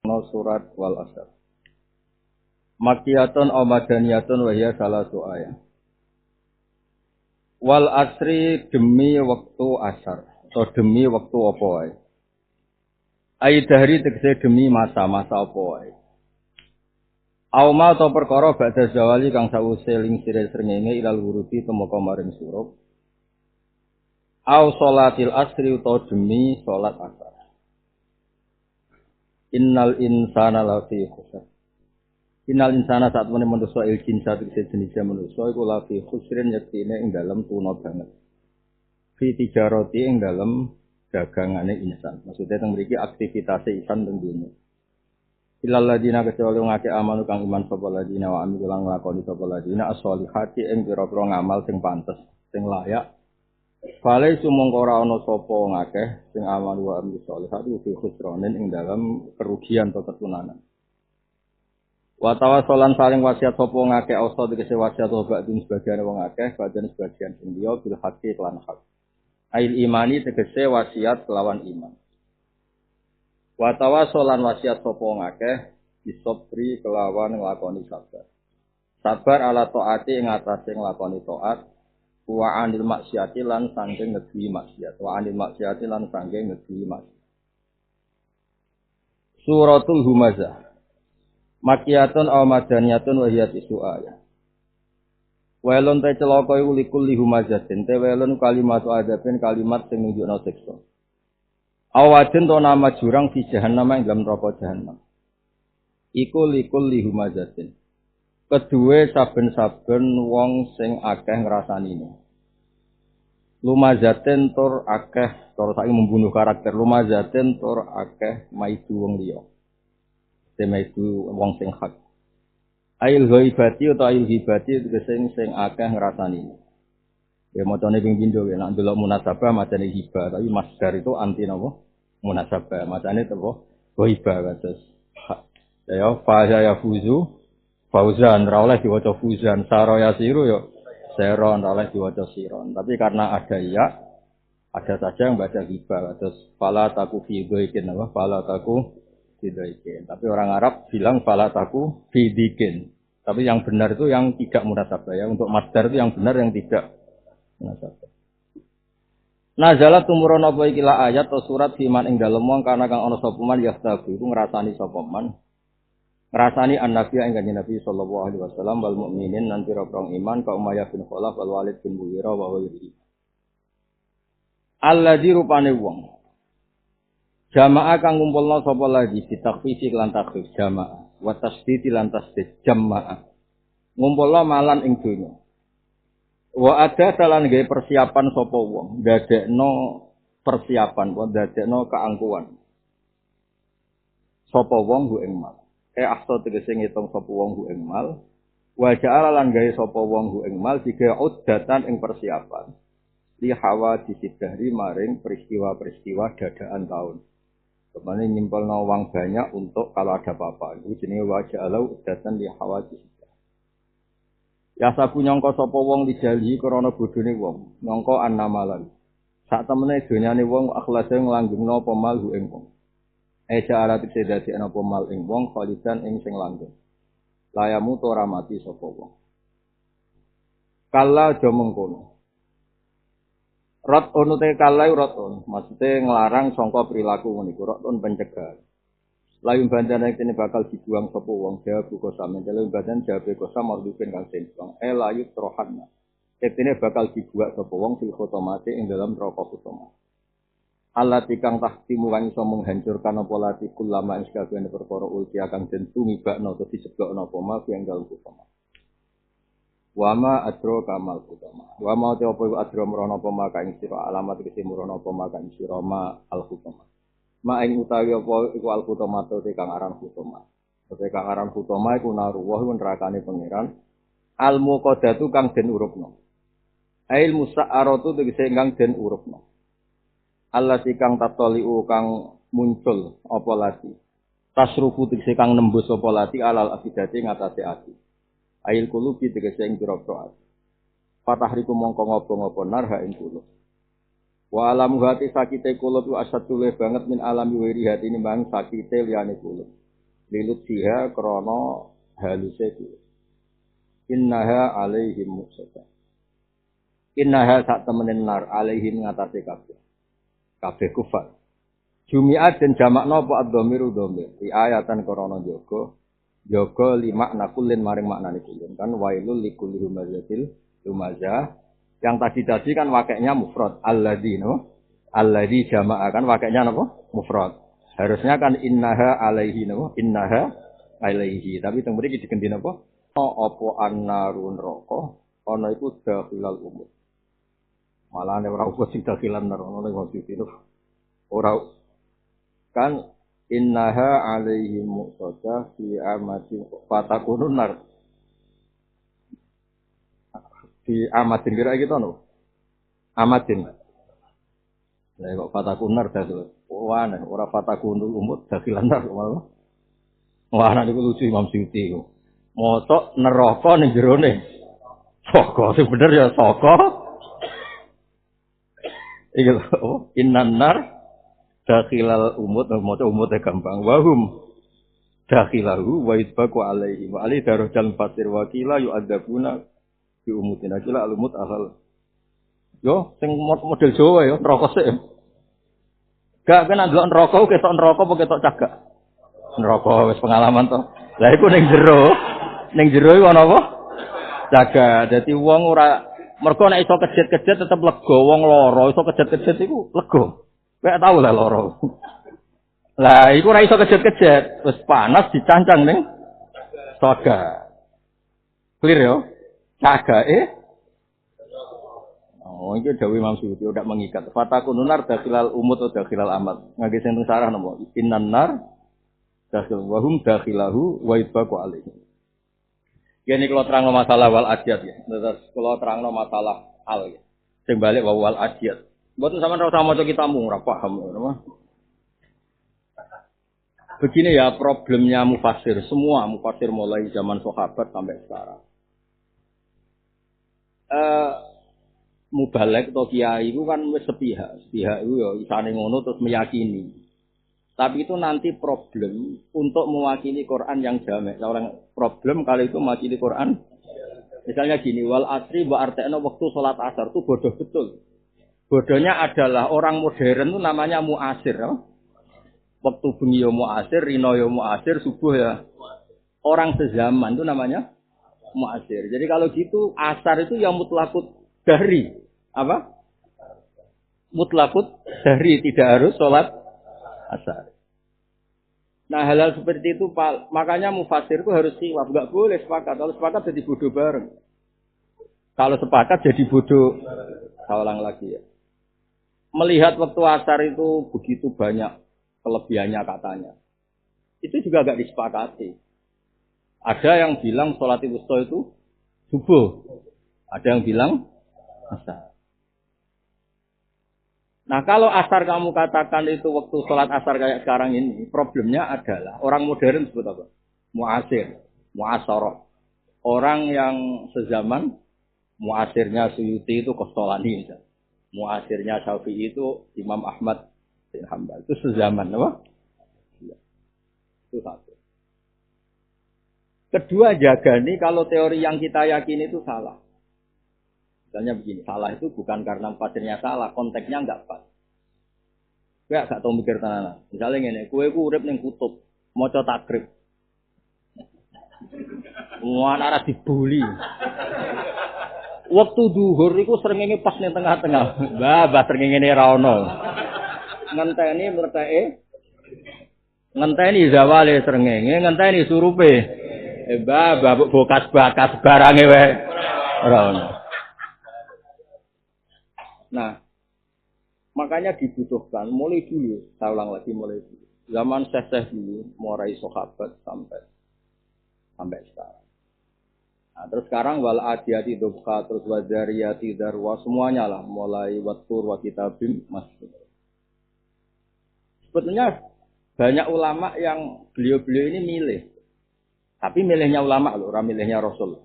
No surat wal asr. Makiyatun aw madaniyatun wa hiya salatu ayat. Wal asri demi waktu asar atau demi waktu apa wae. Ai dahri tegese demi masa-masa apa wae. Aw ma atau perkara badha zawali kang sawise lingsire srengenge ilal wuruti temeka maring surup. Aw salatil asri utawa demi salat asar. Innal insana lafi khusr. Innal insana saat meneh manusa il jinsa tegese jenis manusa iku lafi khusrin yektine ing dalem tuna banget. Fi tijarati ing dalem dagangane insan. Maksudnya teng mriki aktivitas insan teng dunya. Ilal ladina kecuali ngake amanu kang iman sapa ladina wa amilu lan nglakoni sapa ladina as-sholihati ing pira-pira ngamal sing pantes, sing layak. Fale sumangka ora ana sapa ngakeh sing amal wa amil sholihati fi khusranin ing dalam kerugian atau ketunanan. Wa tawassalan saling wasiat sapa ngakeh ausa dikese wasiat obat din sebagian wong akeh badan sebagian sing liya bil haqqi lan hak. Ail imani tegese wasiat kelawan iman. Wa tawassalan wasiat sapa ngakeh bisobri kelawan nglakoni sabar. Sabar ala taati ing atase nglakoni taat. Wa anil maksiati lan saking ngedhi maksiat. Wa anil maksiati lan saking ngedhi maksiat. Suratul Humazah. Makiyatun aw madaniyatun wa hiya tisu ayat. Wailun ta celaka iku likul humazatin. Te wailun kalimatu adzabin kalimat sing nunjukna siksa. Awadun to nama jurang fi jahannam ing dalam neraka jahannam. Iku likul humazatin. Kedue saben-saben wong sing akeh ngrasani. Lumazaten tur akeh tur saiki membunuh karakter lumazaten tur akeh maidu wong liya. Temaidu wong sing hak. Ail ghaibati utawa ail hibati sing akeh ngrasani. Ya macane ping pindho nek ndelok munasabah macane hibah tapi masdar itu anti napa? Munasabah. Macane apa? Ghaibah kados. Ya fa ya fuzu fauzan ora oleh diwaca fuzan, saraya siru ya seron ora oleh diwaca siron. Tapi karena ada ya, ada saja yang baca hibah terus fala taku fi dhaikin apa fala taku fi dhaikin. Tapi orang Arab bilang fala taku fi dikin. Tapi yang benar itu yang tidak munasabah ya. Untuk masdar itu yang benar yang tidak munasabah. Nazalat tumurun apa iki la ayat atau surat fiman ing dalem wong kana kang ana sapa man yastabu iku ngrasani sapa man. Ngrasani an-nabi ing kanjeng Nabi sallallahu alaihi wasallam wal mukminin lan pira-pira iman ka Umayyah bin Khalaf wal Walid bin Mughirah wa wali. Alladzi rupane wong. Jamaah kang ngumpulna sapa lagi ditakfisi lan takhfif jamaah wa tasdid lan tasdid jamaah. Ngumpulna malan ing donya. Wa ada dalan gawe persiapan sapa wong, ndadekno persiapan, wa ndadekno keangkuhan. Sapa wong ku ing mal. Ahsa tegese ngitung sapa wong ku ing mal. Wa ja'ala lan gawe sapa wong ku ing mal digawe uddatan ing persiapan. Li hawa disidahri maring peristiwa-peristiwa dadaan tahun. Kemane nyimpulno uang banyak untuk kalau ada apa-apa. Iku jenenge wa ja'ala uddatan li hawa disidahri. Ya sabu nyangka sapa wong dijali krana bodhone wong, nyangka annamalan. Sak temene donyane wong akhlase nglanggengno apa mal ku ing wong. Eja alat sedati ana apa mal ing wong khalidan ing sing langgeng. Layamu to ora mati sapa wong. Kala aja mengkono. Rot te kala roton, maksude nglarang sangka perilaku ngono iku roton pencegahan. Layu bandane kene bakal dibuang sapa wong jawab buka sampe layu badan jawab kosa mardupin kang sensong. Layu trohanna. Ketine bakal dibuat sapa wong fil khotomate ing dalam neraka khotoma. Allah tikang tahtimu kang iso menghancurkan apa lati kulama ing sakabehane perkara ulti kang den tumibakno utawa diceblokno apa mal yang dalem khotoma. Wama adro kamal khotoma. Wama te apa adro merono apa mal kang sira alamat kese merono apa mal kang sira ma al khotoma. Ma ing utawi apa iku al khotoma te kang aran khotoma. Te kang aran khotoma iku naruwah nerakane pangeran. Al muqaddatu kang den urupno. Ail musa'aratu tegese kang den urupno. Allah kang tatoliu kang muncul apa lati. Tasrufu tegese kang nembus apa lati alal afidati ngatasé ati. Ail kulubi tegese ing pira-pira ati. Fatahriku mongko ngopo-ngopo narha ing kulub. Wa alam hati sakite kulub ku asad tuleh banget min alami wiri hati nimbang sakite liyane kulub. lilut siha krana haluse kuwi. Innaha alaihim muqsada. Innaha sak temenin nar alaihim ngatasi kabeh kufar. Jumi'at dan jamak napa ad-dhamiru dhamir. Di ayatan krana jaga lima nakulin maring maknane kulin kan wailul likulli humazatil lumazah. Yang tadi kan wakainya mufrad alladzi no. Alladzi jama'a kan wakainya napa? Mufrad. Harusnya kan innaha alaihi no. Innaha alaihi. Tapi teng mriki diganti napa? Apa annarun neraka ana iku dakhilal umur. Malah nek ora usah sing dakhilan neraka nek maksud itu. Ora kan innaha alaihim muqtada fi amatin fatakunun nar. Di amatin kira gitu no. Amatin. Lah kok fatakunun nar dakhil. Wah, ora fatakunul umut dakhilan nar malah. Wah, nek iku lucu Imam Suyuti iku. Mosok neraka ning jerone. Saka sing bener ya saka. Iki lho, innan nar dakhilal umut, maca umute gampang. Wahum dakhilahu wa itbaqu alaihi wa ali darajal fasir wa qila yu'adzabuna bi umutina qila al-umut asal. Yo sing model Jawa ya neraka sik. Gak kena ndelok neraka ketok neraka apa ketok cagak. Neraka wis pengalaman to. Lah iku ning jero. Ning jero iku ana apa? Jaga. Dadi wong ora mergo nek iso kejet-kejet tetep lega, wong lara iso kejet-kejet iku lega. Kayak tau lah lara. Lah iku ora iso kejet-kejet, wis panas dicancang ning jaga. Clear ya? Jagake. Oh, iki dawuh Imam Suyuti udah mengikat. Fatakununar dakhilal umut atau dakhilal amat. Ngage sing sarah napa? Innan nar dakhil wa hum dakhilahu wa itbaqu alaihi. Ini kalau terang masalah wal adiyat ya. Terus kalau terang masalah al ya. Sing balik wal adiyat. Mboten sampean ora usah maca kitabmu ora paham ya. Begini ya problemnya mufassir. Semua mufassir mulai zaman sahabat sampai sekarang. Mubalek atau kiai itu kan wis sepihak. Sepihak itu ya isane ngono terus meyakini. Tapi itu nanti problem untuk mewakili Quran yang jamek. Orang problem kalau itu mewakili Quran. Misalnya gini, wal asri wa arta'na waktu sholat asar itu bodoh betul. Bodohnya adalah orang modern itu namanya muasir. Ya? Waktu bengi ya muasir, rino ya muasir, subuh ya. Orang sezaman itu namanya muasir. Jadi kalau gitu asar itu yang mutlakut dari. Apa? Mutlakut dari, tidak harus sholat asar. Nah hal-hal seperti itu makanya mufassir itu harus siwab, nggak boleh sepakat. Kalau sepakat jadi bodoh bareng. Kalau sepakat jadi bodoh. Saya ulang lagi ya. Melihat waktu asar itu begitu banyak kelebihannya katanya. Itu juga nggak disepakati. Ada yang bilang sholat wusta itu subuh. Ada yang bilang asar. Nah kalau asar kamu katakan itu waktu sholat asar kayak sekarang ini, problemnya adalah orang modern sebut apa? Muasir, muasoroh. Orang yang sezaman, muasirnya Suyuti itu Qastolani. Muasirnya Syafi'i itu Imam Ahmad bin Hanbal. Itu sezaman, apa? Ya. Itu satu. Kedua jaga nih kalau teori yang kita yakini itu salah. Misalnya begini, salah itu bukan karena pasirnya salah, konteksnya enggak pas. Gue gak tau mikir tenanan. Misalnya ngene, kue ku urip ning kutub, maca takrib. Wah, ora dibuli. Waktu duhur iku srengenge pas ning tengah-tengah. Mbah srengenge ra ono. Ngenteni mrteke. Ngenteni zawale srengenge, ngenteni surupe. Mbah bokas-bakas barange wae. Ora ono. Nah, makanya dibutuhkan mulai dulu, saya ulang lagi mulai dulu. Zaman Syekh dulu, mulai sahabat sampai sekarang. Nah, terus sekarang wal adiyati dubka, terus wajariyati darwa, semuanya lah, mulai watur wa kitabim masuk. Sebetulnya banyak ulama yang beliau-beliau ini milih. Tapi milihnya ulama loh, orang milihnya Rasul.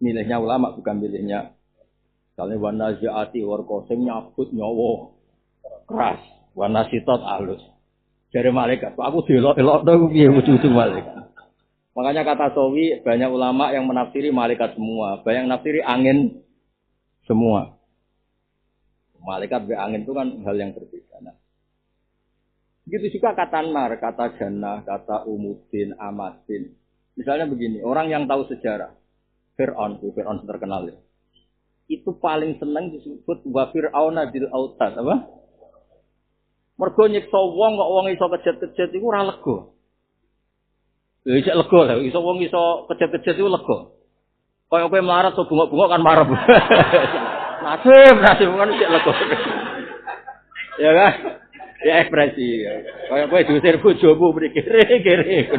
Milihnya ulama bukan milihnya. Misalnya wanaziati warqasim nyabut nyawa keras, wanasitot alus. Dari malaikat, aku delok-delok to piye wujudu malaikat. Makanya kata Sawi banyak ulama yang menafsiri malaikat semua, banyak yang menafsiri angin semua. Malaikat be angin itu kan hal yang berbeda. Nah, begitu juga kata nar, kata jannah, kata umudin, amadin. Misalnya begini, orang yang tahu sejarah, Fir'aun terkenal ya. Itu paling senang disebut wa fir'auna bil autad, apa? Mergo nyiksa wong kok wong iso kejet-kejet iku ora lega. Ya isih lega lho, iso wong iso kejet-kejet iku lega. Kaya kowe melarat so bungok-bungok kan marah. Nasib kan isih lega. Ya kan? Ya ekspresi. Kaya kowe diusir bojomu mriki kere.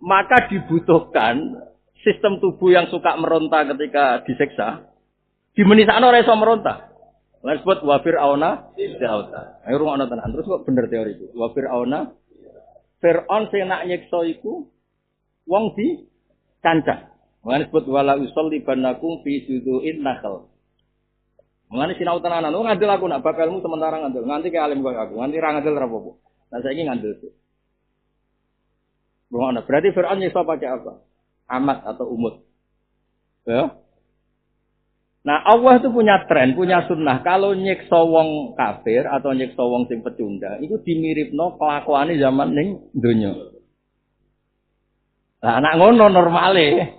Maka dibutuhkan sistem tubuh yang suka meronta ketika disiksa. Dimenisakno ora iso meronta. Lan sebut wa fir'auna da'auta. Ayo rungokno tenan. Terus kok bener teori itu. Wa fir'auna Fir'aun sing nak nyiksa iku wong di cancang. Mulane sebut wala usollibannakum fi judu'in nakhl. Mulane sinau tenanan. Ngandel aku nak bapelmu sementara ngandel. Nganti ke alim koyo aku. Nganti ra ngandel ra apa-apa. Nah saiki ngandel. Berarti Fir'aun nyiksa pakai apa? Amat atau umut. Ya. Nah, Allah itu punya tren, punya sunnah. Kalau nyiksa wong kafir atau nyiksa wong sing pecundang, itu dimiripno kelakuane zaman ning donya. Lah anak ngono normale.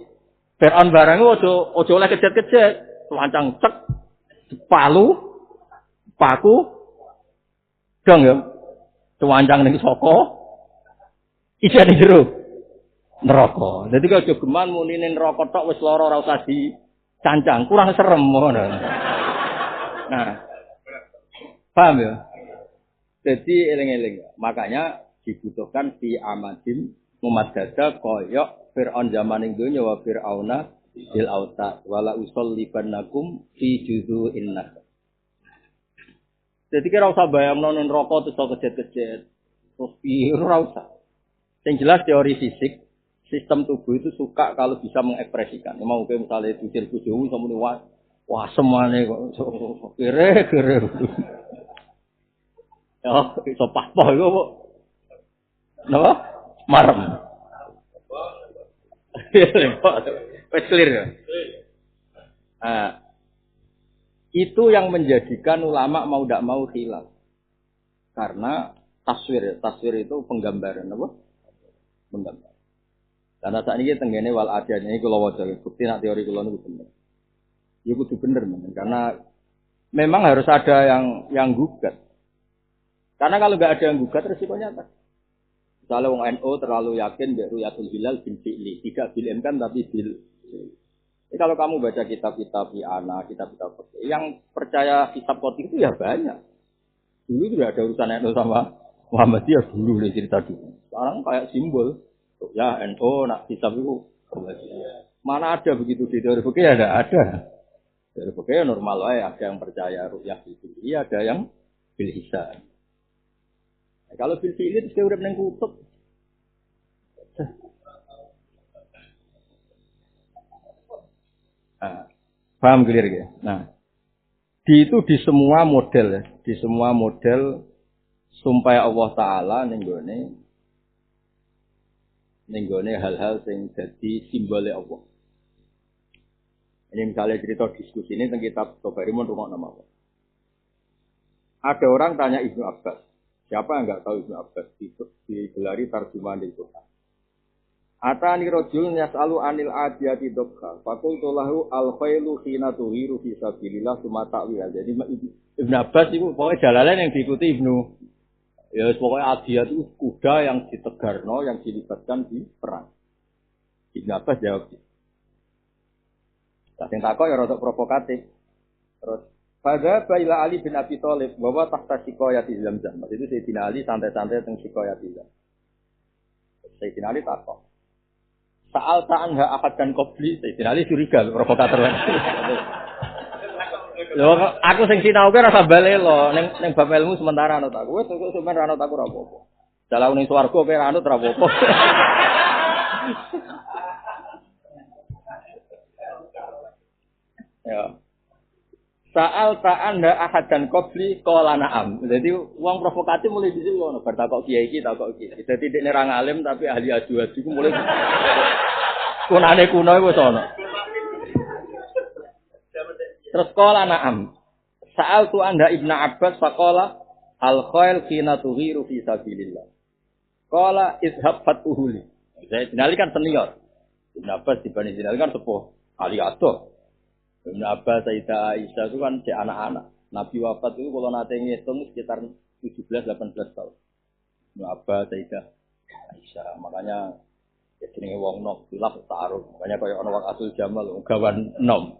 Fir'aun barang ojo oleh kejet-kejet, lancang cek, paku, dong ya. Cuancang ning saka isi ning jero neraka. Dadi kok aja geman muni ning neraka tok wis lara ora usah dicancang, kurang serem ngono. Nah. Paham ya? Jadi eling-eling. Makanya dibutuhkan fi amadin mumaddada koyok Fir'aun zaman ning donya wa fir'auna bil auta wala usollibannakum fi judu'in nas. Jadi kira usah bayangno ning neraka terus kejet-kejet. Terus piye ora usah. Yang jelas teori fisik, sistem tubuh itu suka kalau bisa mengekspresikan. Mau kayak misalnya dusir bojomu sama muni wah semuanya kok kere. Ya, iso papoh iku kok. Napa? Marem. Wes clear ya. Nah, itu yang menjadikan ulama mau tidak mau khilaf. Karena taswir itu penggambaran apa? Menggambar. Karena saat ini tenggene wal adanya ini kalau wajar bukti nak teori kalau itu benar. Ya kudu bener men. Karena memang harus ada yang gugat. Karena kalau nggak ada yang gugat resikonya apa? Misalnya wong NU terlalu yakin bi ru'yatul hilal bil fi'li, tidak bil imkan tapi bil. Jadi kalau kamu baca kitab-kitab Iana, kitab-kitab yang percaya kitab kotik itu ya banyak. Dulu juga ada urusan NU sama Muhammadiyah dulu nih cerita dulu. Sekarang kayak simbol. Ya NU nak kitab itu. Mana ada begitu di teori fikih ada. Teori fikih normal lah ada yang percaya ru'yah itu. Iya ada yang bil hisan. Nah, kalau bil fi'li itu urip ning kutub. Nah, paham clear ya? Nah, di semua model ya, di semua model sumpah Allah Ta'ala nenggone hal-hal yang jadi simbole Allah. Ini misalnya cerita diskusi ini tentang kitab Tobarimun rumah nama Allah. Ada orang tanya Ibnu Abbas. Siapa yang enggak tahu Ibnu Abbas? Digelari tarjumaan di Quran. Atani rajul yas'alu anil adiyati dokha. Fakultu lahu al-khailu khina tuhiru fi sabilillah summa ta'wil. Jadi Ibnu Abbas itu pokoknya jalalan yang diikuti Ibnu. Ya pokoknya adiyat itu kuda yang ditegarno, yang dilibatkan di perang. Ibnu Abbas jawab. Sing takok ya rada provokatif. Terus pada Baila Ali bin Abi Thalib bahwa tahta sikoyati Zamzam. Itu Sayyidina Ali santai-santai teng sikoyati Zamzam. Sayyidina Ali takok. Saal ta'anha ahad dan qabli. Sayyidina Ali curiga provokator. Lho aku sing sinau ki rasa balelo ning bab ilmu sementara anut aku. Wis kok sampean anut aku ora apa-apa. Dalau ning swarga kowe anut ora apa-apa. Ya. Sa'al ta'anda ahad dan qabli qala na'am. Jadi wong provokatif mulai di sini ngono, bar takok kiai iki takok iki. Dadi nek ora ngalim tapi ahli adu-adu ku mulai kunane kuno wis ana. Terus qala na'am. Sa'al tu anda Ibnu Abbas faqala al-khail khina tughiru fi sabilillah. Qala izhab fatuhuli. Saya dinali kan senior. Ibnu Abbas dibanding dinali kan sepuh ahli ado. Ibnu Abbas, Sayyidah Aisyah itu kan si anak-anak. Nabi wafat itu kalau nanti ngitung sekitar 17-18 tahun. Ibnu Abbas, Sayyidah Aisyah. Makanya ya jenenge wong nom, hilaf tarung. Makanya kaya ana wong Asul Jamal gawan nom.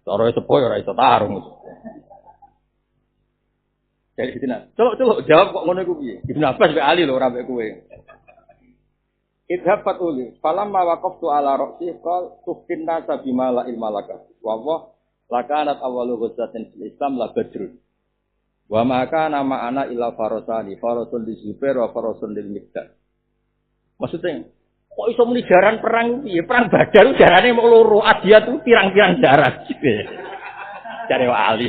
Cara sepuh ora iso tarung. Jadi gitu nah. Celuk jawab kok ngono iku piye? Ibnu Abbas mbek Ali lho ora mbek kowe. Idhab fatuli. Falamma waqaftu ala ra'si qal tufinna sabima la ilma laka. Wa lakanat awwalu ghazwatin fil Islam la badrun. Wa ma kana ma'ana illa farasani, farasun li Zubair wa farasun lil Miqdad. Maksudnya, kok iso muni jaran perang piye? Perang Badar jarane mok loro, Adiyat itu pirang-pirang jaran. Jare wali.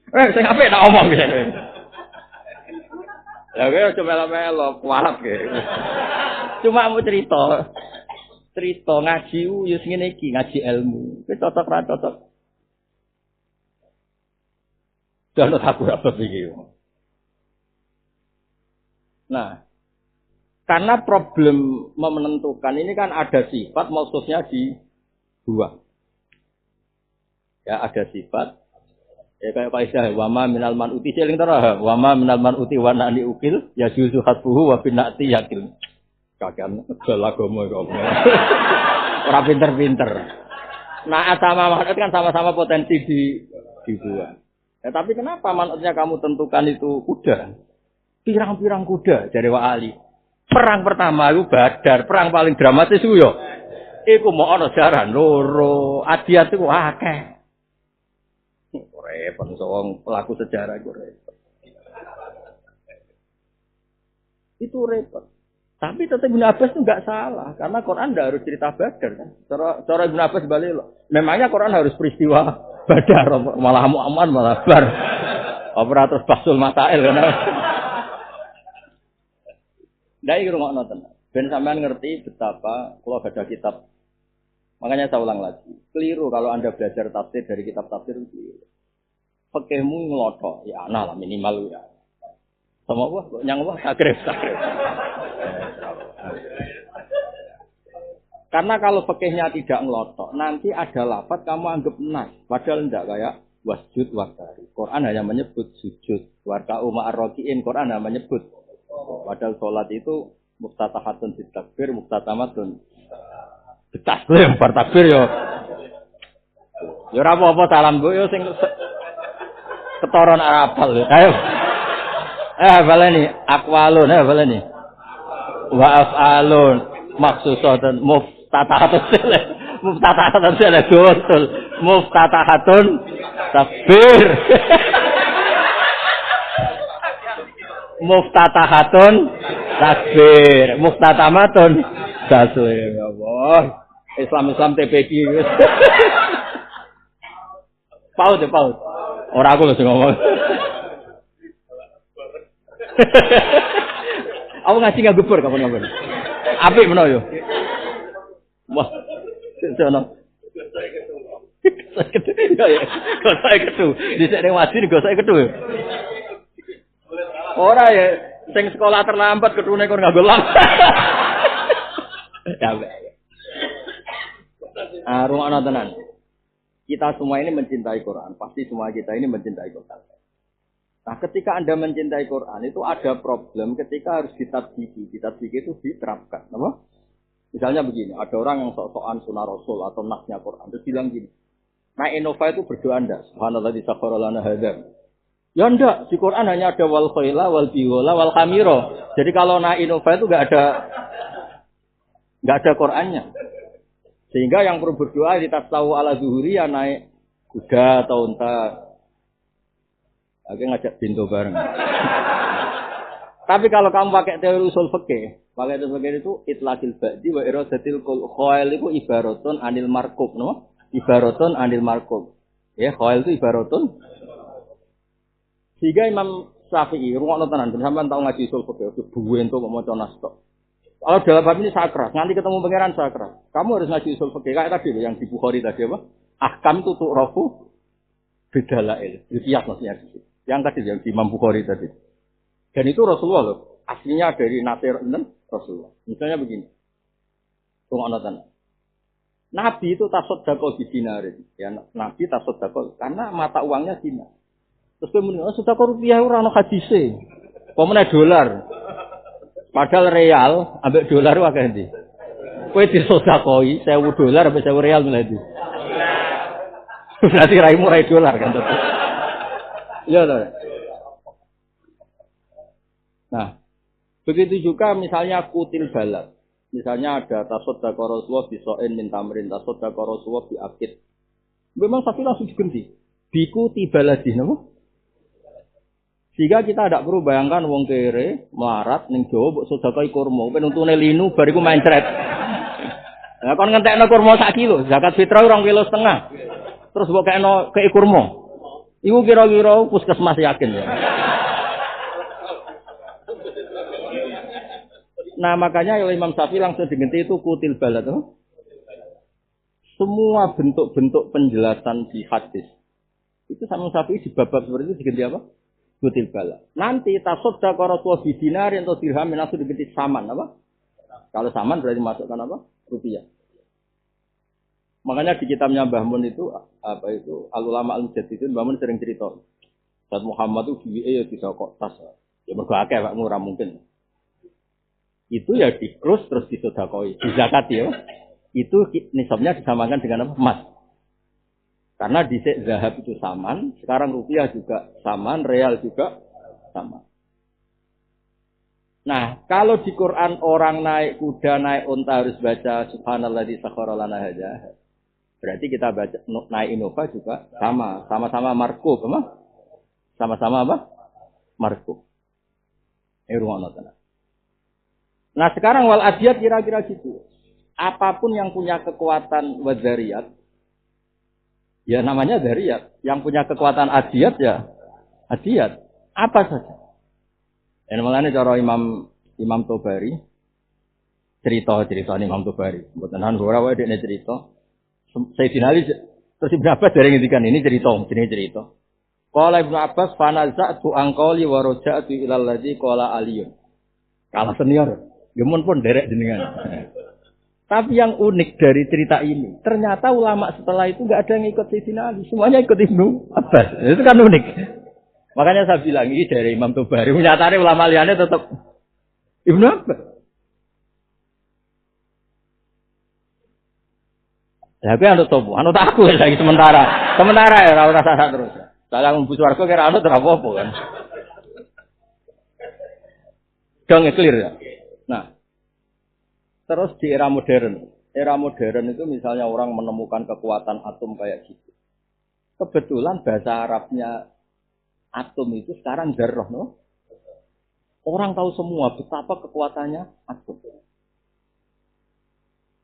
Sing apik tak omong piye. Ya kowe aja melo-melo, kualat kowe. Cuma mau cerita. Cerita ngaji yo sing ngene iki, ngaji ilmu. Wis cocok ra cocok. Dalem aku apa iki. Nah, karena problem menentukan ini kan ada sifat maksudnya di dua. Ya ada sifat. Ya kayak Aisyah, wa ma minal manuti seling tara, wa ma minal manuti wa na'li ukil, ya juzu hatbuhu wa binati yakil. Kakean agama kok. Ora pinter-pinter. Nah, sama manut kan sama-sama potensi dibuang. Ya, tapi kenapa manutnya kamu tentukan itu kuda? Pirang-pirang kuda dari Wa Ali. Perang pertama itu Badar, perang paling dramatis itu yo. Iku mau ana jaran loro, Adiyat iku akeh. Repot wong pelaku sejarah iku repot. Itu repot. Tapi tetap Ibnu Abbas itu enggak salah, karena Quran enggak harus cerita Badar kan. Cara Ibnu Abbas balik loh. Memangnya Quran harus peristiwa Badar, malah Muhammad malah bar. Operator Basul Masail kan. Ndak iki rungokno tenan. Ben sampean ngerti betapa kalau ada kitab. Makanya saya ulang lagi. Keliru kalau Anda belajar tafsir dari kitab tafsir itu. Fikihmu ngelotok, ya ana lah minimal ya. Sama Allah, nyang Allah sakrif. Karena kalau fikihnya tidak ngelotok, nanti ada lafaz kamu anggap nas. Padahal enggak kayak wasjud wakari. Quran hanya menyebut sujud. Warka'u ma'ar-raki'in. Quran hanya menyebut. Padahal sholat itu muftatahatun bitakbir, muftatamatun bitaslim. Bertakbir yo. Ya ora apa-apa salam mbok yo sing ketoron arapal. Ayo. Baleni aqwalun, baleni. Wa af'alun maksusatun muftatahatun betul. Muftatahatun takbir. Muftatahatun takbir. Muftatamatun taslim. Ya Allah. Islam TPQ. Paut. Ora aku lho sing ngomong. Aku ngaji enggak gubur kapan-kapan. Apik meno yo. Wah. Sono. Ya. Gosok ketu. Dhisik ning wajib gosok ketu. Ora ya, sing sekolah terlambat ketune kon nganggo lampu. Ya. Rungokno tenan. Kita semua ini mencintai Quran. Pasti semua kita ini mencintai Quran. Nah, ketika Anda mencintai Quran, itu ada problem ketika harus ditadbiki. Ditadbiki itu diterapkan. Apa? Misalnya begini, ada orang yang sok-sokan sunnah Rasul atau nasnya Quran. Terus bilang gini, nah Innova itu berdoa Anda. Subhanallah di safarolana hadam. Ya enggak, di Quran hanya ada wal khayla, wal bihola, wal kamiro. Jadi kalau nah Innova itu enggak ada Qurannya. Sehingga yang perlu berdoa di tahu ala zuhuri ya naik kuda atau unta. Aku ngajak pintu bareng. Tapi kalau kamu pakai teori usul fikih, pakai teori fikih itu itlaqil ba'di wa iradatil qail itu ibaratun anil markub, no? ibaratun anil markub. Ya, khail itu ibaratun. Sehingga Imam Syafi'i, rungokno tenan, sampean tau ngaji usul fikih, buwe entuk kok maca nas tok. Kalau dalam bab ini sakral, nanti ketemu pangeran sakral. Kamu harus ngaji usul fikih kayak tadi loh, yang di Bukhari tadi apa? Ahkam tutuk rofu bidalail. Kias maksudnya gitu. Yang tadi yang di Imam Bukhari tadi. Dan itu Rasulullah loh. Aslinya dari Nasir dan Rasulullah. Misalnya begini. Rungokno tenan. Nabi itu tasoddaqo di dinarin. Ya, Nabi tasoddaqo karena mata uangnya dinar. Terus kemudian sudah rupiah ora ono hadise. Pemene dolar. Padahal real ambek dolar wae endi. Kowe disodakoi 1000 dolar ambek 1000 real milih ndi. Berarti raimu rai dolar kan tetep. Iya toh. Nah, begitu juga misalnya kutil balad. Misalnya ada tasoddaqo Rasulullah bi so'in min tamrin, tasoddaqo Rasulullah bi akid. Memang tapi langsung diganti. Biku tibaladi napa? Sehingga kita tidak perlu bayangkan wong kere melarat ning Jawa mbok sedekah kurma, ben untune linu bariku mencret. Lah kon ngentekno kurma sak kilo, zakat fitrah 2,5 kilo. Terus mbok kekno kei kurma. Iku kira-kira puskesmas yakin ya. Nah, makanya Imam Syafi'i langsung digenti itu kutil balad. Semua bentuk-bentuk penjelasan di hadis. Itu sama Syafi'i di bab-bab seperti itu digenti apa? Kutil bala. Nanti tasoddaqo Rasulullah bi dinarin atau dirham langsung diganti saman apa? Kalau saman berarti masukkan apa? Rupiah. Makanya di kitabnya Mbah Mun itu apa itu Al Ulama Al Mujaddidin Mbah Mun sering cerita. Saat Muhammad itu duwike ya bisa kok tas. Ya mergo akeh Pak ora mungkin. Itu ya dikrus terus disodakoi, dizakati ya. Itu nisabnya disamakan dengan apa? Emas. Karena di zahab itu saman, sekarang rupiah juga saman, real juga sama. Nah, kalau di Quran orang naik kuda, naik unta harus baca subhanalladzi sakhkhara lana hadza. Berarti kita baca naik Innova juga sama, sama-sama markub, apa? Sama-sama apa? Markub. Nah, sekarang wal adiyat kira-kira gitu. Apapun yang punya kekuatan wadzariyat, ya namanya dariyat. Yang punya kekuatan adiyat ya adiyat. Apa saja. Dan mulanya cara Imam Tobari cerita Imam Tobari. Mboten ana ora wae dekne cerita. Sayyidina Ali terus Ibnu Abbas dari ngendikan ini cerita. Qala Ibnu Abbas fanaza'tu anqali wa raja'tu ila allazi qala Aliyun. Kalah senior. Gemun pun derek jenengan. Tapi yang unik dari cerita ini, ternyata ulama setelah itu nggak ada yang ikut Sayyidina Ali, semuanya ikut Ibnu Abbas. Itu kan unik. Makanya saya bilang ini dari Imam Tobari, nyatanya ulama liane tetap Ibnu Abbas. Ya, aku anut topo, anut aku lagi sementara ya, ora rasa terus. Saya ngembus warga kira anut apa kan? Dong clear ya. Nah. Terus di era modern itu misalnya orang menemukan kekuatan atom kayak gitu. Kebetulan bahasa Arabnya atom itu sekarang dzarrah, no? Orang tahu semua betapa kekuatannya atom.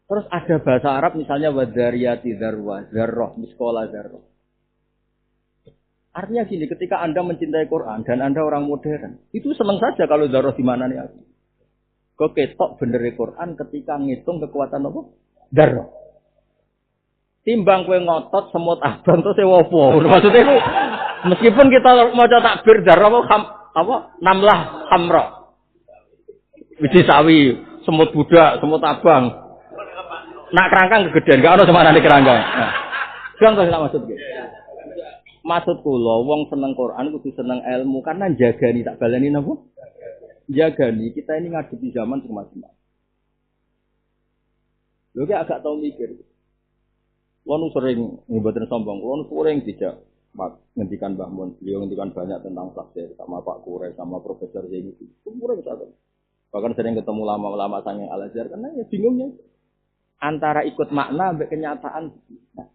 Terus ada bahasa Arab misalnya wadzariyati dzarrah, miskola dzarrah. Artinya gini, ketika Anda mencintai Quran dan Anda orang modern, itu senang saja kalau dzarrah di mana nih aku. Kok ketok bener Quran ketika ngitung kekuatan apa? Darah. Timbang kowe ngotot semut abang terus wopo. Maksudnya itu meskipun kita maca takbir darah apa? Namlah hamra. Wiji sawi, semut budak, semut abang. Nak kerangkang kegedean, gak ono semanane kerangkang. Nah. Contoh tak maksud gitu. Maksud kula wong seneng Quran kudu seneng ilmu karena jagani tak baleni napa? Jagani kita ini ngadepi zaman macam-macam. Lho ki agak tau mikir. Kulo sering mboten sombong, kulo sering dijak ngendikan Mbah Mun, beliau ngendikan banyak tentang tafsir sama Pak Kure sama Profesor Zaini. Umure besar. Bahkan sering ketemu ulama-ulama sang Al Azhar karena ya bingungnya antara ikut makna sampai kenyataan. Nah,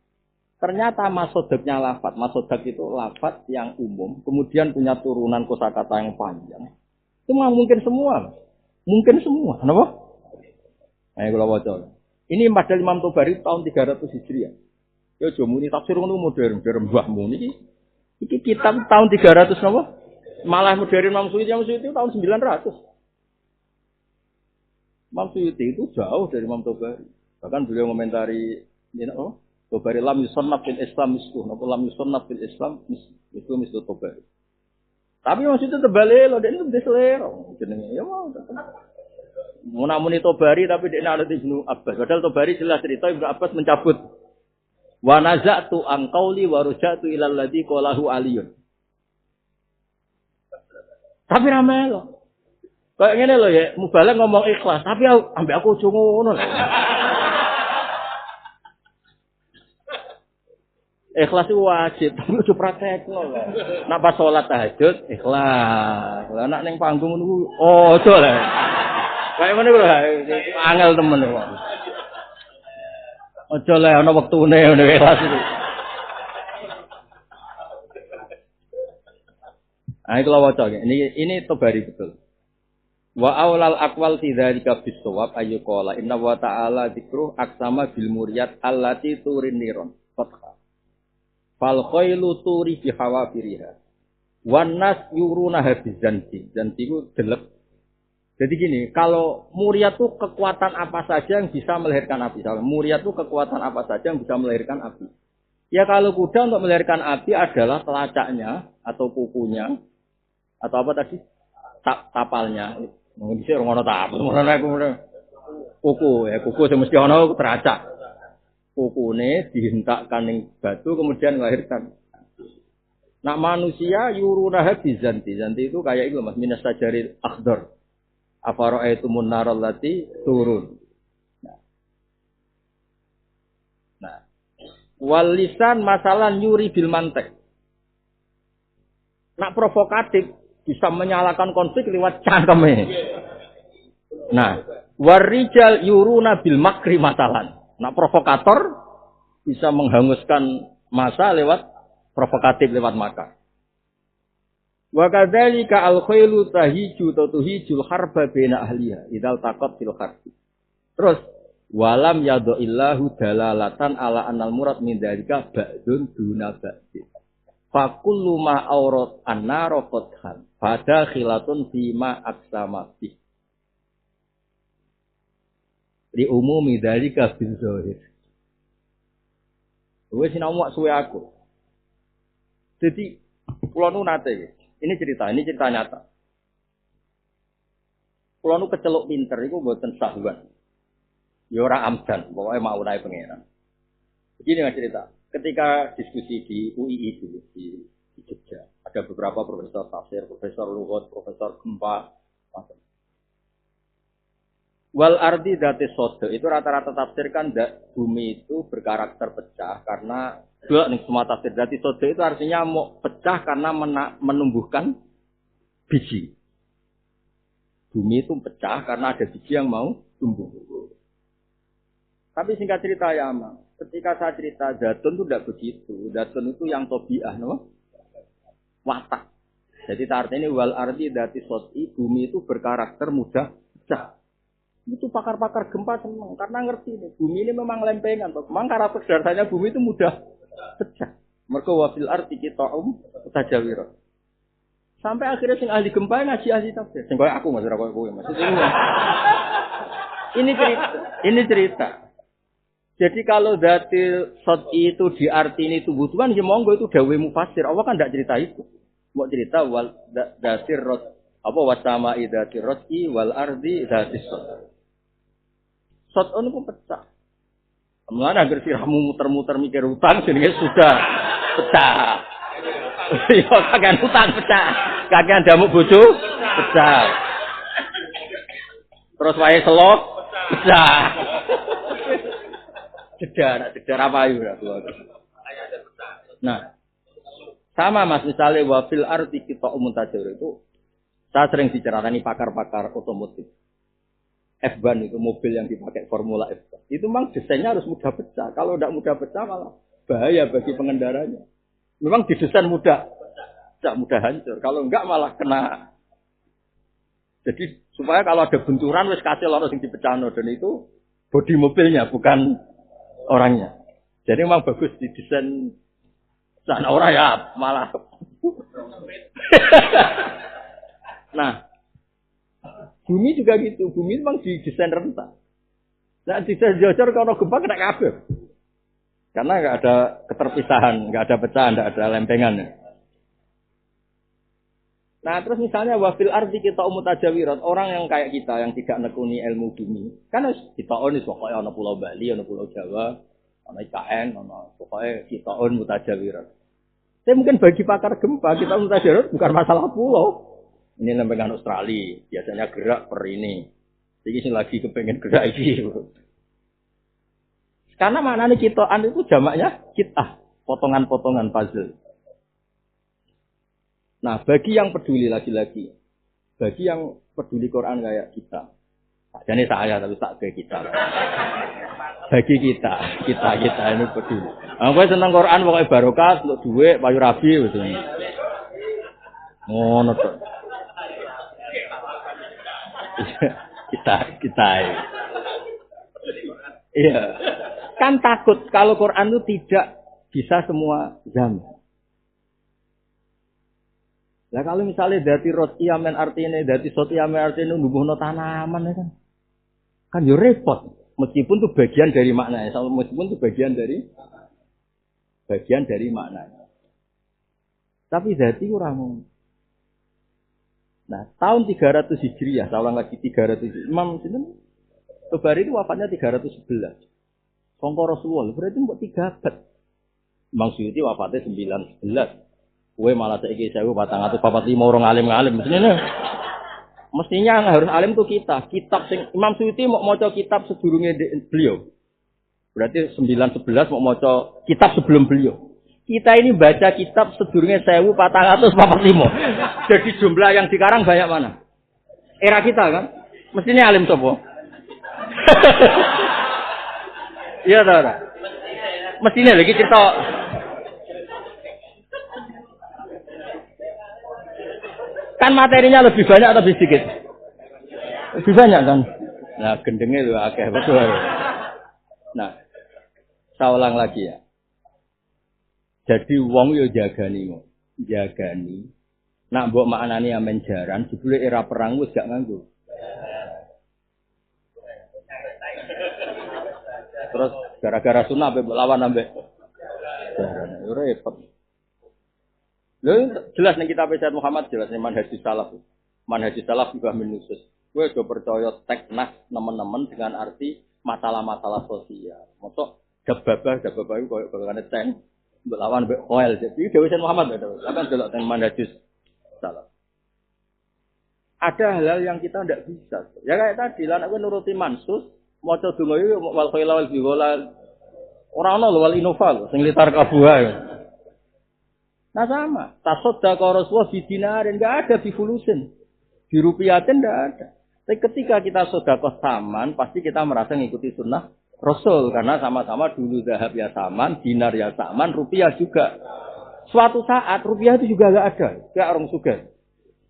ternyata masodaknya lafat. Masodak itu lafat yang umum, kemudian punya turunan kosakata yang panjang. Itu mungkin semua. Mungkin semua. Kenapa? Ayo kalau baca. Ini padahal Imam Tobari tahun 300 Hijriah. Ya aja muni tafsir ngono modern mbahmu niki. Iki kitab tahun 300 napa? Malah modern Imam Suyuti itu tahun 900. Imam Suyuti itu jauh dari Imam Tobari. Bahkan beliau komentari Tobari lam yusannaf fil Islam mislu, napa lam yusannaf fil Islam mislu Tobari. Tapi maksudnya terbalik loh, dia itu udah selera. Jenenge ya mau. Munamuni Tobari tapi dia ada di Ibnu Abbas. Padahal Tobari jelas cerita Ibnu Abbas mencabut. Wa naza'tu an qauli wa ruja'tu ila alladzi qalahu Aliyun. Tapi rame loh. Kayak ngene loh ya, mubalek ngomong ikhlas, tapi ambek aku aja ngono lho. Ikhlas itu wajib, tapi aja praktekno lho. Nek pas salat tahajud ikhlas. Lah nek ning panggung niku aja lho. Kayak ngene lho, angel temen kok. Aja lho ana wektune ngene ikhlas itu. Nah, kalau waca ini Tobari betul. Wa aulal aqwal fi dzalika bis shawab ayu qala inna wa ta'ala dzikru aqsama bil muriyat allati turin niron fatha. Fal khailu turi bi hawafiriha. Wan nas yuruna habizanti. Zanti itu gelap. Jadi gini, kalau muriyat itu kekuatan apa saja yang bisa melahirkan api. Muriyat itu kekuatan apa saja yang bisa melahirkan api. Ya kalau kuda untuk melahirkan api adalah telacaknya atau kukunya. Atau apa tadi? Tapalnya. Bisa orang tapal. Kuku ya, kuku semesti ono teracak. Kukune dihentakkan ning batu kemudian melahirkan. Nak manusia yurunaha bizanti. Zanti itu kayak itu Mas, minas sajaril akhdar. Afara'aitumun naral lati turun. Nah. Wal lisan masalan yuri bil mantek. Nak provokatif bisa menyalakan konflik lewat cangkeme. Nah, warijal yuruna bil makri masalan. Nah, provokator bisa menghanguskan masa lewat provokatif lewat makar. Wa kadzalika al khailu tahiju tuhijul harba baina ahliha idzal taqat fil harbi. Terus walam yadhillahu dalalatan ala anal murad min dzalika ba'dun duna ba'din. Fa kullu ma aurat an-nar qadhan pada khilatun fima aksama fi. Di umumi dzalika bil zahir. Wes sinau suwe aku. Jadi kula nu nate ini cerita nyata. Kula nu keceluk pinter iku mboten sahwan. Ya ora amdan, pokoke mau nae pangeran. Begini Mas cerita. Ketika diskusi di UII dulu di Jogja, ada beberapa profesor tafsir, profesor lughat, profesor gempa, macam. Wal ardi dzati sodha itu rata-rata tafsirkan bumi itu berkarakter pecah karena dua nih semua tafsir dzati sodha itu artinya mau pecah karena menumbuhkan biji. Bumi itu pecah karena ada biji yang mau tumbuh. Tapi singkat cerita ya Amang, ketika saya cerita Zatun itu tidak begitu. Zatun itu yang tobiah, no? Watak. Jadi artinya ini wal ardi dzati sodhi, bumi itu berkarakter mudah pecah. Itu pakar-pakar gempa senang karena ngerti nih, bumi ini memang lempengan. Memang karakter dasarnya bumi itu mudah pecah. Mergo wa fil ardi qita'um tajawira. Sampai akhirnya sing ahli gempa ngaji ahli tafsir. Sing koyo aku Mas ora koyo kowe Mas. Ini cerita. Jadi kalau dzatil sodhi itu diartini tubuh-tubuhan, ya monggo itu dawe mufasir. Allah kan tidak cerita itu. Mau cerita wal dzatir rod apa wasama idzatir rodhi wal ardi dzatis sodhi. Sodon itu pecah. Mulane agar sirahmu muter-muter mikir utang jenenge sudah pecah. Yo kakean utang pecah. Kakean jamu bojo pecah. Terus wae selok pecah. Jedar apa itu? Nah, sama Mas misalnya wafil arti kita umum tajur itu, saya sering diceritani pakar-pakar otomotif. F1 itu mobil yang dipakai Formula F1. Itu memang desainnya harus mudah pecah. Kalau tidak mudah pecah malah bahaya bagi pengendaranya. Memang didesain mudah hancur. Kalau enggak malah kena. Jadi supaya kalau ada benturan wis kasil orang yang dipecahno dan itu bodi mobilnya bukan orangnya. Jadi memang bagus didesain sana orang ya malah. Nah, bumi juga gitu. Bumi memang didesain rentan. Nah, desain jocor kalau gempa kena kabel. Karena nggak ada keterpisahan, nggak ada pecahan, nggak ada lempengan. Nah, terus misalnya wafil ardi kita mutajawirat, orang yang kayak kita yang tidak nekuni ilmu bumi, kan kita on pokoknya ono pulau Bali, ono pulau Jawa, ono IKN, ono pokoknya kita on mutajawirat. Tapi mungkin bagi pakar gempa kita mutajawirat bukan masalah pulau. Ini lempengan Australia, biasanya gerak per ini. Jadi lagi kepengen gerak ini. Karena maknanya kitaan itu jamaknya kitah, potongan-potongan puzzle. Nah, bagi yang peduli lagi-lagi, bagi yang peduli Quran kayak kita, jadi saya tapi tak kayak kita. Bagi kita ini peduli. Aku seneng Quran pokoknya barokah, untuk duit, payu rabi, gitu. Ngono tuh. Kita. Iya. Kan takut kalau Quran itu tidak bisa semua zaman. Lah kalau misalnya dadi roti amen artine dadi soti amen artine numbuhno tanaman ya kan. Kan yo repot. Meskipun itu bagian dari maknanya, meskipun itu bagian dari maknanya. Tapi dadi ora ngono. Nah, tahun 300 Hijriah, saya ulang lagi 300. Imam sinten? Tobari itu wafatnya 311. Sangka Rasulullah, berarti mbok 3 abad. Imam Suyuti wafatnya 911. Kowe malah saiki 1445 orang alim-alim. Mestinya harus alim tuh kita. Kitab sing Imam Suyuti mau maca kitab sedurunge beliau. Berarti 911 mau maca kitab sebelum beliau. Kita ini baca kitab sedurunge 1445. Jadi jumlah yang dikarang banyak mana? Era kita kan? Mestinya alim sapa? Iya ta. Mestinya lagi cerita. Kan materinya lebih banyak atau lebih sedikit? Lebih banyak kan? Nah, gendengnya lu akeh betul. Nah, saya ulang lagi ya. Jadi wong yo jagani. Nak mbok maknane amen jaran, jebule era perang wis gak nganggo. Terus gara-gara sunah ambek lawan ambek jaran. Yo repot. Lho jelas ning kitab Sayyid Muhammad jelas ning manhaj salaf. Manhaj salaf juga menusus. Kowe aja percaya teks nas nemen-nemen dengan arti masalah-masalah sosial. Mosok jababah itu koyo golongane tank mbok lawan mbek oil. Jadi Dewi Sayyid Muhammad itu akan delok teng manhaj salaf. Ada hal-hal yang kita tidak bisa. Ya kayak tadi lan aku nuruti mansus, maca donga iki wal khaila wal biwala. Ora ono lho wal inova sing litar kabuha. Nah sama, tasodda kalau Rasulullah di dinarin, nggak ada di fulusin, di rupiahin nggak ada. Tapi ketika kita sodakoh saman, pasti kita merasa ngikuti sunnah Rasul karena sama-sama dulu zahab ya saman, dinar ya saman, rupiah juga. Suatu saat rupiah itu juga nggak ada, nggak orang suga.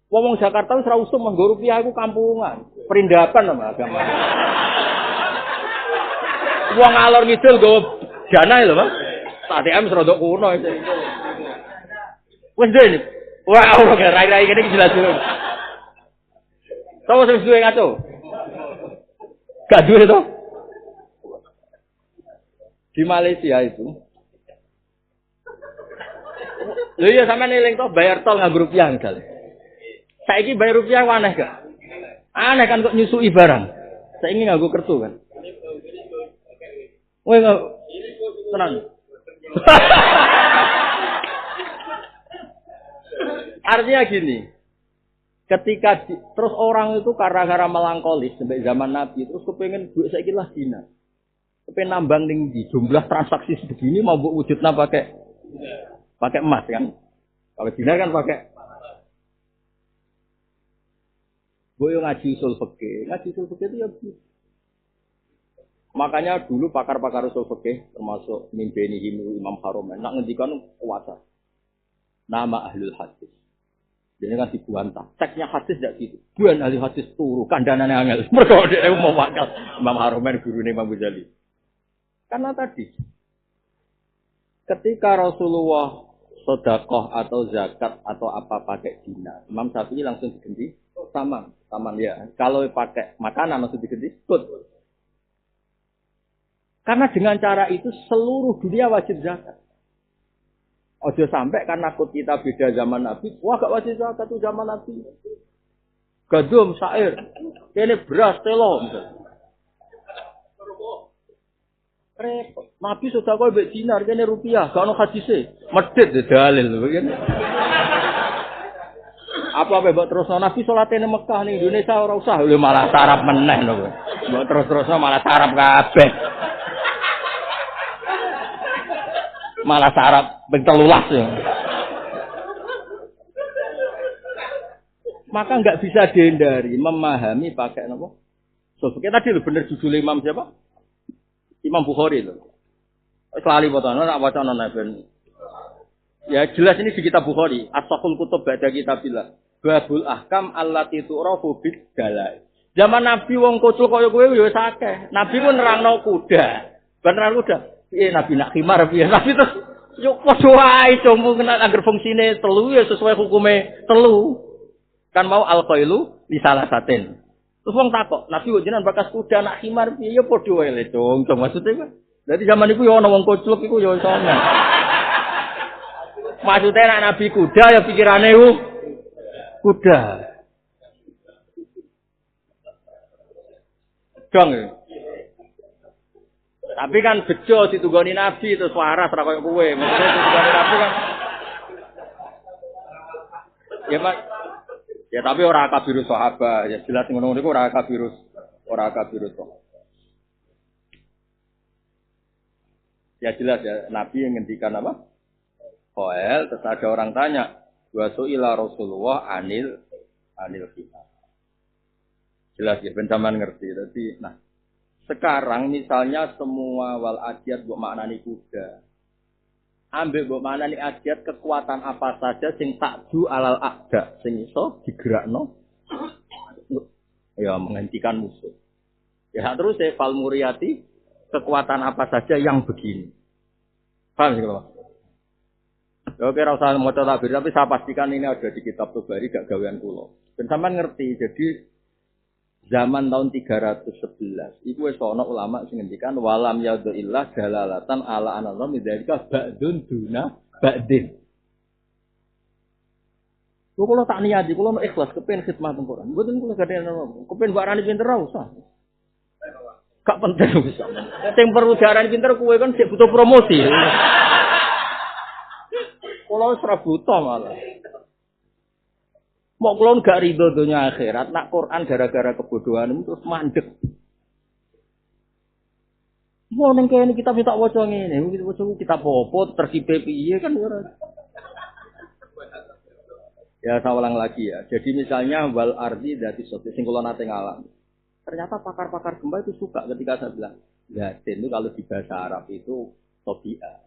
Wong Jakarta wis ra usum nggo rupiah iku kampungan, perindapan sama agama. Wong alor ngidul nggo dana lho, Mas. ATM serodok kuno itu. Wes dene. Wah, ora rai-rai kene iki jelas dulu. Tahu sing duwe ngaco. Gak duwe to. Di Malaysia itu. Lho iya sampean eling to bayar tol nganggo rupiah misale. Saiki bayar rupiah aneh gak? Aneh kan kok nyusui barang. Saiki nganggo kertu kan. Woi enggak tenang. Artinya gini, ketika terus orang itu gara-gara melangkolis sampai zaman Nabi terus kepengen duit saiki lah dina. Kepengen nambang ning di jumlah transaksi sebegini mau mbok wujudna pakai emas kan. Kalau dinar kan pakai. Gue yang ngaji usul fikih itu ya begitu. Makanya dulu pakar-pakar usul fikih termasuk Mimbeni Imam Haromen nak ngendikan kuasa. Nama ahlul hadis. Jadi kan dibantah. Teksnya hadis tidak gitu. Buan ahli hadis turu kandanane angel. Mergo dhek mau wakal Imam Haromen gurune Imam Ghazali. Karena tadi Ketika Rasulullah sedekah atau zakat atau apa pakai dinar, Imam Syafi'i langsung diganti taman ya. Kalau pakai makanan langsung diganti kut. Karena dengan cara itu seluruh dunia wajib zakat. Ojo sampai karena kut kita beda zaman Nabi, wah gak wajib zakat itu zaman Nabi. Gandum, syair, ini beras, telo. Repot. Nabi sudah kau bek dinar, ini rupiah, gak ada hadisnya. Medit dalil, begini. Apa bebek terus Nabi sholatnya di Mekah nih Indonesia orang usah, malah sarap meneh loh. Terus malah sarap kabeh. Malah sarap bentelulas ya. Maka nggak bisa dihindari memahami pakai apa? So, kita tadi bener judul Imam siapa? Imam Bukhari loh. Selalu botan, nak baca non-naben. Ya jelas ini di kitab Bukhari. As-Sahul Kutub ba'da kitabillah. Babul ahkam allati tu'rafu bid dalai. Zaman Nabi wong kucul kaya kowe ya wis akeh. Nabi pun nerangno kuda. Beneran kuda. Piye Nabi nak khimar piye? Nabi terus yo padha wae comu kena angger fungsine telu ya sesuai hukume telu. Kan mau al-qailu li salasatin. Terus wong takok, Nabi kok jenengan bakas kuda nak khimar piye? Ya padha wae le, Cung. Maksudnya dadi zaman iku ya ana wong kucul iku ya iso. Maksudnya nak Nabi kuda ya pikirane kuda. Dong. Tapi kan bejo ditunggoni Nabi terus waras ra koyo kowe. Maksudnya ditunggoni Nabi kan. Ya Pak. Ya tapi ora kabirus sahabat. Ya jelas ngono niku ora kabirus sahabat. Ya jelas ya Nabi yang ngendikan apa? Qail terus ada orang tanya, "Wa su'ila Rasulullah anil khilaf." Jelas ya, bencaman ngerti. Jadi, nah, sekarang misalnya semua wal adiyat mbok maknani kuda. Ambil mbok maknani adiyat kekuatan apa saja sing takdu alal aqda, sing iso digerakno ya menghentikan musuh. Ya terus saya fal muriyati kekuatan apa saja yang begini. Paham sih kalau? Oke, ora usah maca tabir, tapi saya pastikan ini ada di kitab Tobari gak gawean kula. Ben sampean ngerti, jadi zaman tahun 311 iku wis ana ulama sing ngendikan walam yaudillah dalalatan ala anallam dzalika ba'dun duna ba'din. Kula tak niati, kula ikhlas kepen khidmah teng Quran. Mboten kula gaden kepen mbok arani pinter ora usah. Gak penting bisa. Sing perlu diarani pinter kowe kan sik butuh promosi. Kula wis ora butuh malah. Mau kulon gak ridho dunia akhirat, nak Quran gara-gara kebodohan itu terus mandek. Mau neng kene kita minta waca ngene, kita popo tersipe piye kan ora. Ya saya ulang lagi ya. Jadi misalnya wal ardi dadi satu sing kula nate ngalam. Ternyata pakar-pakar gempa itu suka ketika saya bilang, zatin itu kalau di bahasa Arab itu tobia.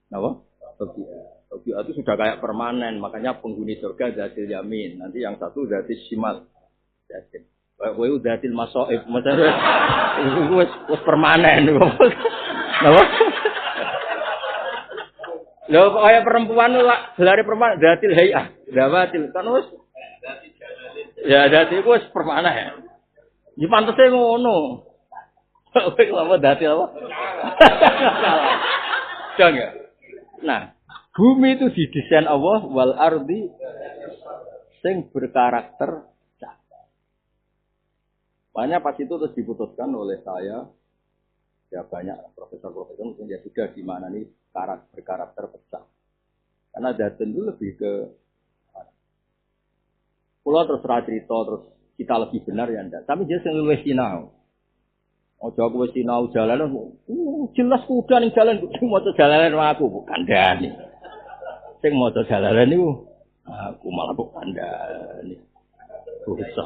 Napa? Tobia itu sudah kayak permanen, makanya penghuni surga zatil yamin. Nanti yang satu zatil shimal. Zatil. Kowe zatil masoib, maksudnya wis permanen. Napa? Lho kaya perempuan lah, gelare perempuan zatil hayah, zawatil kan wis. Ya zatil wis permanen ya. Di pantese ngono. Kowe apa zatil apa? Jangan. Nah, bumi itu didesain Allah wal ardi sing berkarakter cacat. Banyak pas itu terus diputuskan oleh saya, ya banyak profesor-profesor mungkin ya sudah di mana nih berkarakter pecah. Karena datang itu lebih ke pulau terus cerita terus kita lebih benar ya enggak. Tapi dia sing luwih sinau. Ojo aku wis sinau jalanan, jelas kuda ning jalan sing maca jalanan aku bukan kandhani. Sing maca jalanan niku aku malah kok kandhani. Dosa.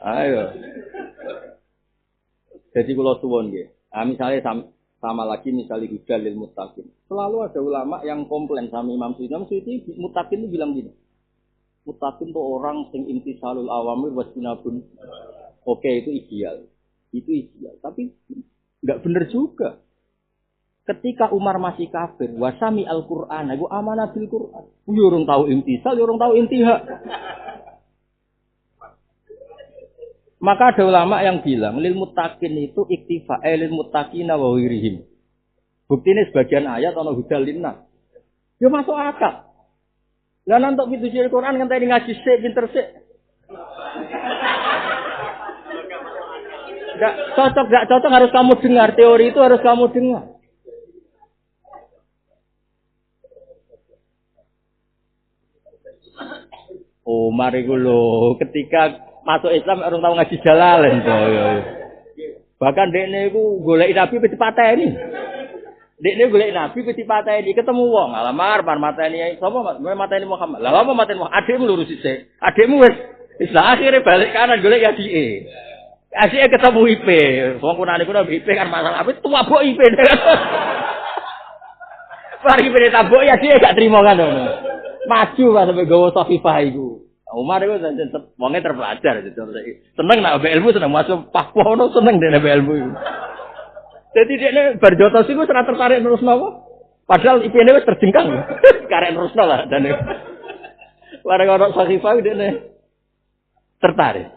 Ayo. Jadi kula suwun nggih. Misalnya sama lagi misalnya hudal lil muttaqin. Selalu ada ulama yang komplain sama Imam Suyuti. Imam Suyuti muttaqin itu bilang gini. Muttaqin itu orang sing imtisalul awamir wastinabun. Oke, itu ideal. Itu ideal. Tapi enggak benar juga. Ketika Umar masih kafir, wasami Al-Qur'an, aku amanah bil Qur'an. Yo urung tahu imtisal, yo urung tahu intihak. Maka ada ulama yang bilang lil muttaqin itu iktifa lil muttaqina wa wirihim. Buktine sebagian ayat ana hudal linnas. Yo masuk akal. Lah nantok pituji Al-Qur'an ngenteni ngaji sik pinter sik. Enggak cocok harus kamu dengar, teori itu harus kamu dengar. Umar iku lho, ketika masuk Islam orang tahu ngaji Jalalain to. Bahkan dekne iku golek Nabi peti pateni. Dekne golek Nabi peti pateni, ketemu wong, alamar par mateni sapa Mas? Mateni Muhammad. Lah apa mateni Muhammad? Adikmu lurus sik. Adikmu wis akhire balik kanan golek adike. Adike ketemu IP. Wong kunane kuwi IP kan masalah apa tua bok IP. Mari pene tabok ya dia gak trimo kan. Maju pas sampe gawa Safifah iku. Umar itu wongnya terpelajar, seneng nak ilmu, seneng masuk Papua, seneng dia nak ilmu. Jadi dia berjotos itu serah tertarik terus nawa, padahal IP-nya terjengkang, karek terus nawa dan orang-orang Safifah dia tertarik.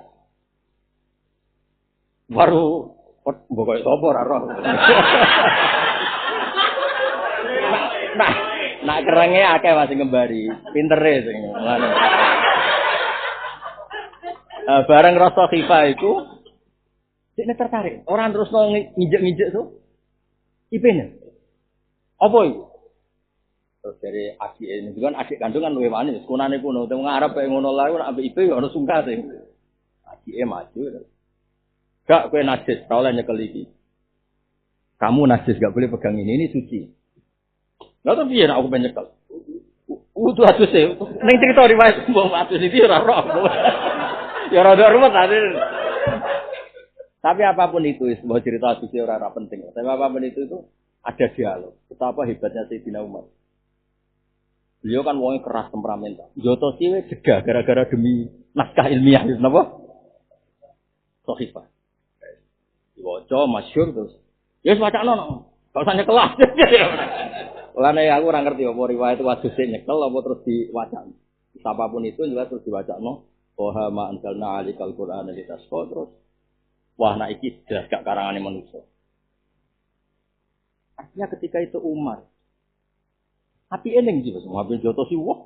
Baru pokoknya sopor roh. Nak kerengnya akeh masih ngembari, pintere sing ngono. Bareng rasa khifah itu dia tertarik. Orang terus nginjek-nginjek tuh IP-nya. Apa itu? Terus dari adik ini juga adik kandungan luwih manis. Kunane kuno, teng ngarep kaya ngono lae nek ambek IP ya ono sungkate. Adike maju. Gak kowe najis, ora oleh nyekel iki. Kamu najis gak boleh pegang ini suci. Lah tapi piye nek aku pengen nyekel? Utuh atus e. Ning cerita riwayat mbok atus iki ora roh. Ya rada ruwet tadi. Tapi apapun itu, sebuah cerita atus ora penting. Tapi apapun itu ada dialog. Betapa hebatnya Sayyidina Umar. Beliau kan wongnya keras temperamental. Jotos iki cegah gara-gara demi naskah ilmiah itu napa? Sahifah. Diwaca masyhur terus. Ya wis wacana Gak usah nyekel. Lane aku ora ngerti apa riwayat wadus nyekel apa terus diwaca. Apapun itu juga terus diwacano. Wa ma anzalna 'alaikal qur'ana litasqa terus. Wah, nah iki jelas gak karangane manusia. Artinya ketika itu Umar. Api eneng sih, semua api jotos sih, wah.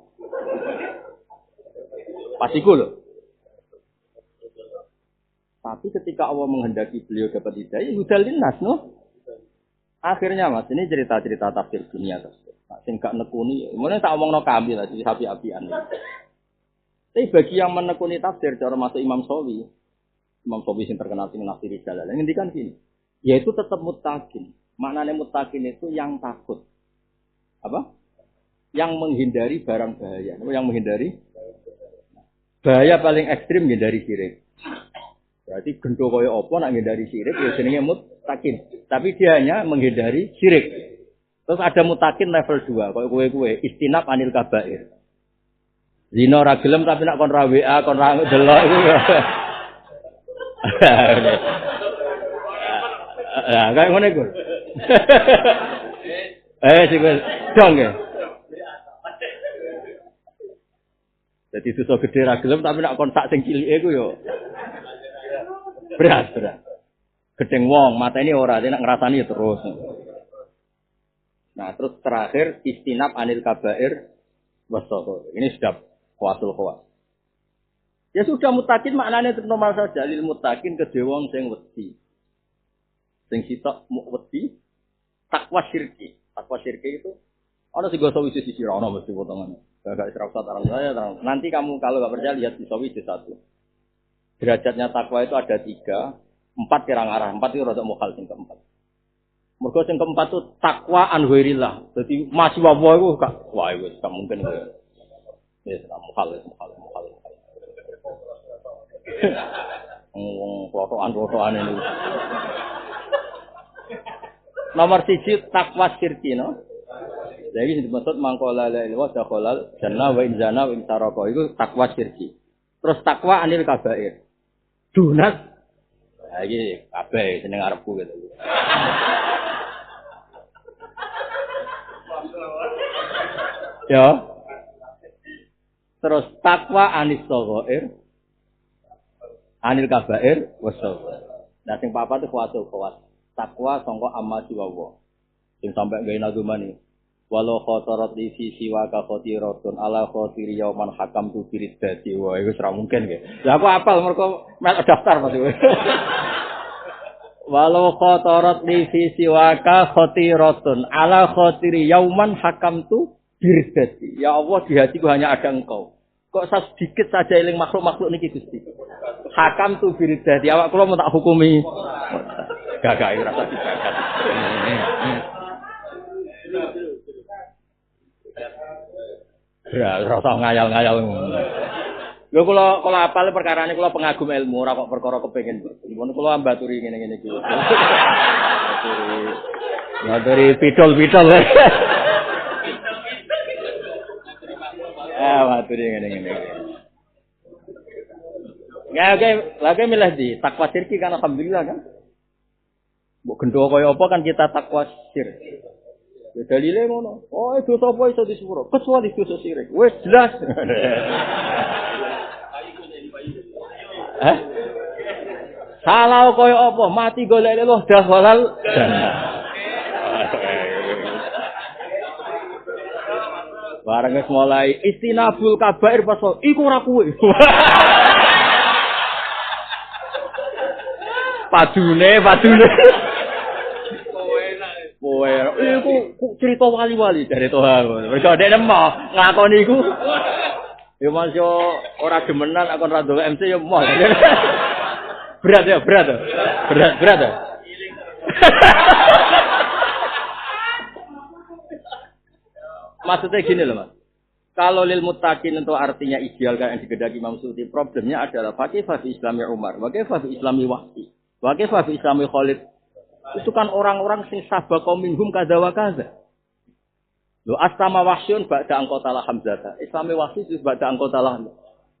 Pasti lho. Tapi ketika Allah menghendaki beliau dapat hidayah, hudalin nas, no? Akhirnya mas, ini cerita-cerita tafsir dunia tersebut. Nah, sing gak nekuni, mulai tak omong no kami lah, jadi api-apian. Tapi bagi yang menekuni tafsir, cara masuk Imam Sawi yang terkenal sing nafsiri jalan, ngendikan gini, yaitu tetap muttaqin. Maknanya muttaqin itu yang takut. Apa? Yang menghindari barang bahaya. Yang menghindari bahaya paling ekstrim menghindari syirik. Berarti gendo kaya apa nak menghindari syirik ya jenenge muttaqin. Tapi dia hanya menghindari syirik. Terus ada muttaqin level 2, kaya kowe istinab anil kabair. Zina ora gelem tapi nak kon ra WA, kon ra delok iku. Ya, kayak ngene iku. Sing dong ya. Jadi dosa gede ra gelem tapi nak kontak sing cilike iku yo berat. Gedeng wong, mateni ora, nek ngrasani terus. Nah, terus terakhir istinab anil kabair wasaqo. Ini sudah kuasul khawas. Ya sudah muttaqin maknanya normal saja, lil muttaqin kedhe wong sing wedi. Sing sitok wedi takwa syirki. Takwa syirki itu ana sing goso wis sisi ora ono mesti potongan. Gak isra usah tarang saya tarang. Nanti kamu kalau enggak percaya lihat di sawi 1. Derajatnya takwa itu ada 3, 4 kira ngarah, 4 itu rada mokal sing keempat. Mergo sing keempat itu takwa an ghairillah. Dadi masih wae iku gak wah wis gak mungkin kowe. Ya mokal. Foto-fotoan ini. Nomor 1 takwa syirki no. Lha iki dimaksud mangkola la ilaha illallah dakhalal jannah wa in zana wa in saraka iku takwa syirki. Terus takwa anil kabair. Dunat. Lah iki kabeh jeneng arepku gitu. Ya. Terus takwa anis shaghair anil kabair wasaghar. Nah sing papat itu kuat. Takwa sangka amma siwawa. Sing sampe gawe nadumani. Walau khotorat li sisi wa ka khotiratun ala khotiri yauman hakam tu biridati. Wah iku ora mungkin nggih. Lah aku apal mergo mel daftar Mas. Walau khotorat li sisi wa ka khotiratun ala khotiri yauman hakam tu biridati. Ya Allah di hatiku hanya ada Engkau. Kok sedikit saja eling makhluk-makhluk niki Gusti. Hakam tu biridati. Awak kula mau tak hukumi. Gagak rasa digagat. Ya, rasa ngayal-ngayal. Lho kula apal perkarane kula pengagum ilmu ora kok perkara kepengin. Mun kula ambaturi ngene-ngene iki. Ngaturi pidol-pidol. Maturi ngene-ngene. Ya oke, lagi milih di takwa syirki kan alhamdulillah kan. Mbok gendho kaya apa kan kita takwa syirki. Ya dalile ngono. Oh, dosa apa iso disepuro? Kecuali dosa syirik. Wis jelas. Salah kaya apa? Mati golek Allah dakhalal jannah. Bareng wis mulai istinabul kabair pasal iku ora kuwe. Padune. Kowe iku cerita wali-wali dari Tuhan. Mergo dekne mau nglakoni iku. Ya Mas yo ora gemenan aku ora ndok MC yo mau. Berat. Maksudnya gini loh Mas. Kalau lil muttaqin itu artinya ideal kan yang digedaki Imam Suyuti. Problemnya adalah kaifa fi Islami Umar, kaifa fi Islami Wahsi, kaifa fi Islami Khalid. Itu kan orang-orang sing sabaqa minhum kadza wa kadza. Lho astama wahsyun ba'da angqatalah Hamzah. Islami Wahsi itu ba'da angqatalah.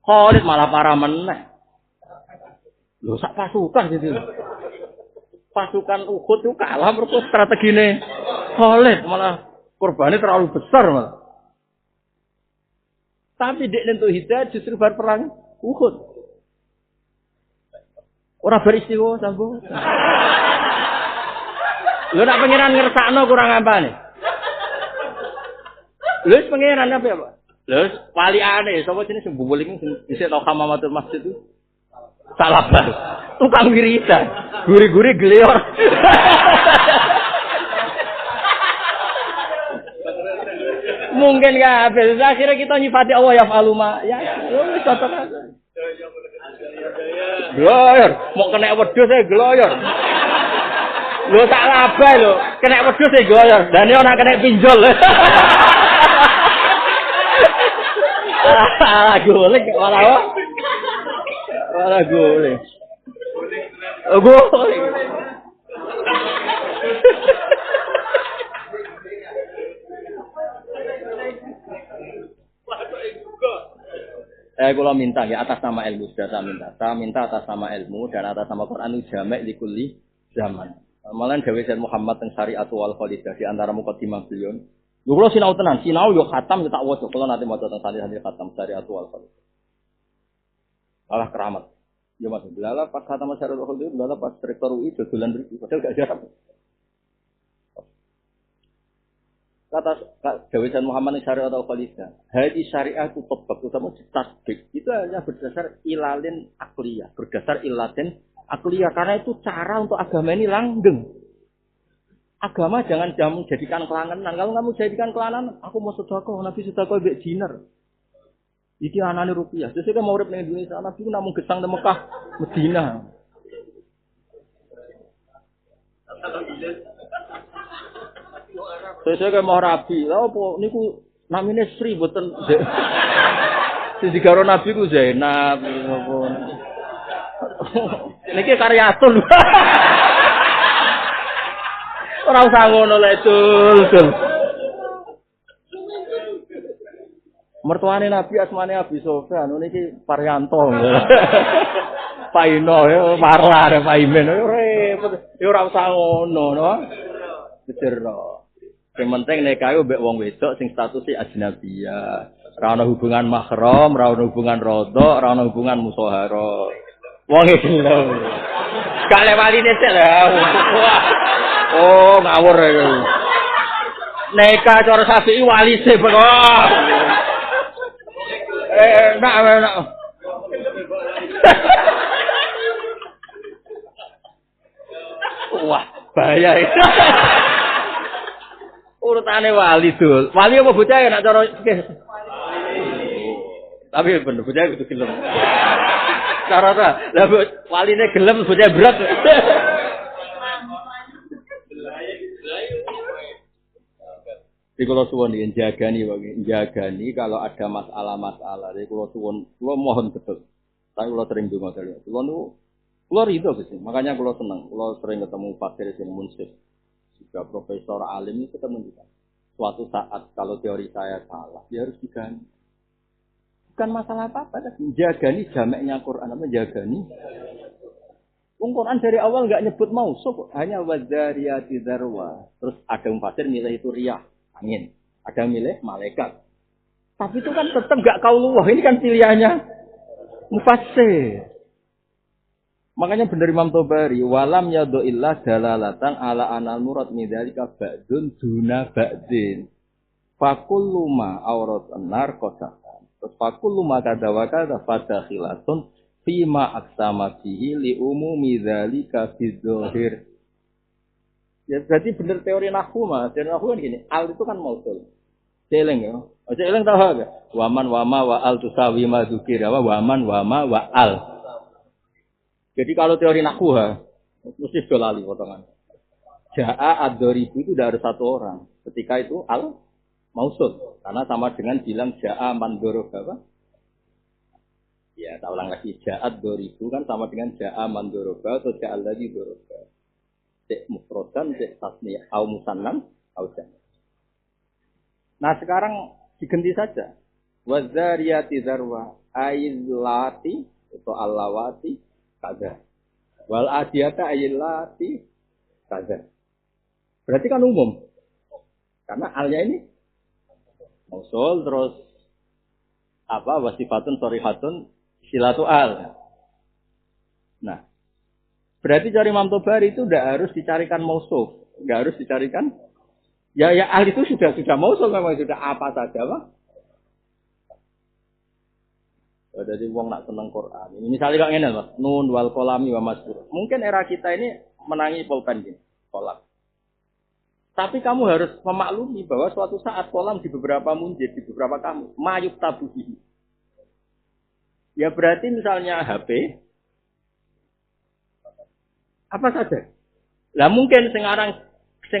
Khalid malah parah meneh. Lho sak pasukan gitu. Pasukan Uhud itu kalah mergo strategine Khalid malah korbannya terlalu besar malah. Tapi dek nentu hidayah justru bar perang Uhud. Ora beristiwa sambo. Lho nak pengiran ngersakno kurang ampane. Lho pengiran apa ya, Pak? Lho waliane sapa jenenge sing bubuling sing isih tau Hamamatul Masjid itu. Salah bar. Tukang wiridan. Guri-guri gleor. Mungkin enggak habis. Akhirnya kita nyifati Allah ya faluma. Ya wis cocok aja. Gloyor, mau kena wedhus e gloyor. Lho tak labah lho, kena wedhus e gloyor. Dan yo nek kena pinjol. Golek ora golek. Golek. Kula minta ya atas nama ilmu sudah saya minta. Saya minta atas nama ilmu dan atas nama Quran jamak li kulli zaman. Malah Dewi Said Muhammad teng Syariatul wal Khalidah di antara mukadimah beliau. Lho kula sinau tenan, sinau yo khatam yo tak waca. Kula nanti maca teng santri khatam Syariatul wal Khalidah. Alah keramat. Yo Mas, lala pas khatam Syariatul Khalidah, lala pas rektor UI dodolan mriki, padahal gak jarang. Kata Dewi Said Muhammad Syariat atau Khalidah, hadi syariah itu tebak utama tasbih itu hanya berdasar ilalin akliyah, berdasar ilatin akliyah karena itu cara untuk agama ini langgeng. Agama jangan jadikan kelangenan. Kalau kamu jadikan kelangenan, aku mau sedekah, Nabi sedekah mbek dinar. Iki anane rupiah. Terus kan mau urip ning Indonesia, Nabi ku namung gesang nang Mekah, Madinah. Saya kayak mau rabi, lah apa niku namine Sri boten. Sing digaro Nabi ku Zainab apa. Niki karyatul. Ora usah ngono lek dul. Mertuane Nabi asmane Abi Sofyan, niki Paryanto. Paino yo marlar Paimen yo repot. Yo ora usah ngono, no. Jero. Sing penting nek ayo mbek wong wedok sing statuse ajnabiyah. Ora ana hubungan mahram, ora ana hubungan rodok, ora ana hubungan musahara. Wong e gelem. Gak lewaline sik lho. Oh, ngawur iki. Neka cara Syafi'i walise kok. Nak. Wah, bahaya itu. Urutane wali dul. Wali apa bocah ya nak cara tapi bener bocah kudu gelem. Cara ta, lah waline gelem bocah berat. Di kalau suwon ingin jagani kalau ada masalah-masalah. Di kalau suwon, kalau mohon betul. Tapi kalau sering dengar saya, kalau ridho sih. Makanya kalau senang, kalau sering ketemu fakir yang munsif, juga profesor alim itu menunjukkan suatu saat kalau teori saya salah, dia harus diganti. Bukan masalah apa-apa, jagani jamaknya Quran apa jagani. Quran dari awal nggak nyebut mausuf, hanya wadzariyati dzarwa. Terus ada mufassir milih itu riyah. Angin. Ada milih malaikat. Tapi itu kan tetap gak kaulullah. Ini kan pilihannya mufassir. Makanya benar Imam Tobari. Walam yadu illah dalalatan ala anal murad midhalika ba'dun duna ba'din. Fakullu ma aurat nar kodakan. Terus fakullu ma kadawaka dafada khilatun fima aksama bihi li umumi dhalika bidzohir. Ya berarti benar teori nahwu Mas. Teori nahwu kan gini, al itu kan mausul. Celeng ya. Celeng tahu enggak? Waman wama wa al tusawi ma dzukir wa waman wama wa al. Jadi kalau teori nahwu mesti dolali potongan. Jaa ad-doribu itu udah harus satu orang. Ketika itu al mausul karena sama dengan bilang jaa man doroba apa? Ya, tak ulang lagi. Jaa ad-doribu kan sama dengan jaa man doroba atau jaa lagi doroba. Cek mufrodan, cek tasniyah, au musannan, au jam'. Nah sekarang diganti saja. Wadzariyati dzarwa, ailati atau allawati kaza. Wal adiyata ailati kaza. Berarti kan umum. Karena alnya ini mausul terus apa wasifatun shorihatun silatu al. Nah, berarti cari Imam Tobari itu tidak harus dicarikan mausuf, nggak harus dicarikan. Ya al itu sudah mausuf memang sudah apa saja, Pak. Jadi wong nak seneng Quran. Ini misalnya kok ngene, Mas. Nun wal qalami wa masdur. Mungkin era kita ini menangi pulpen gini, kolam. Tapi kamu harus memaklumi bahwa suatu saat kolam di beberapa munjid, di beberapa kamus, mayuk tabuhi. Ya berarti misalnya HP apa saja. Lah mungkin sing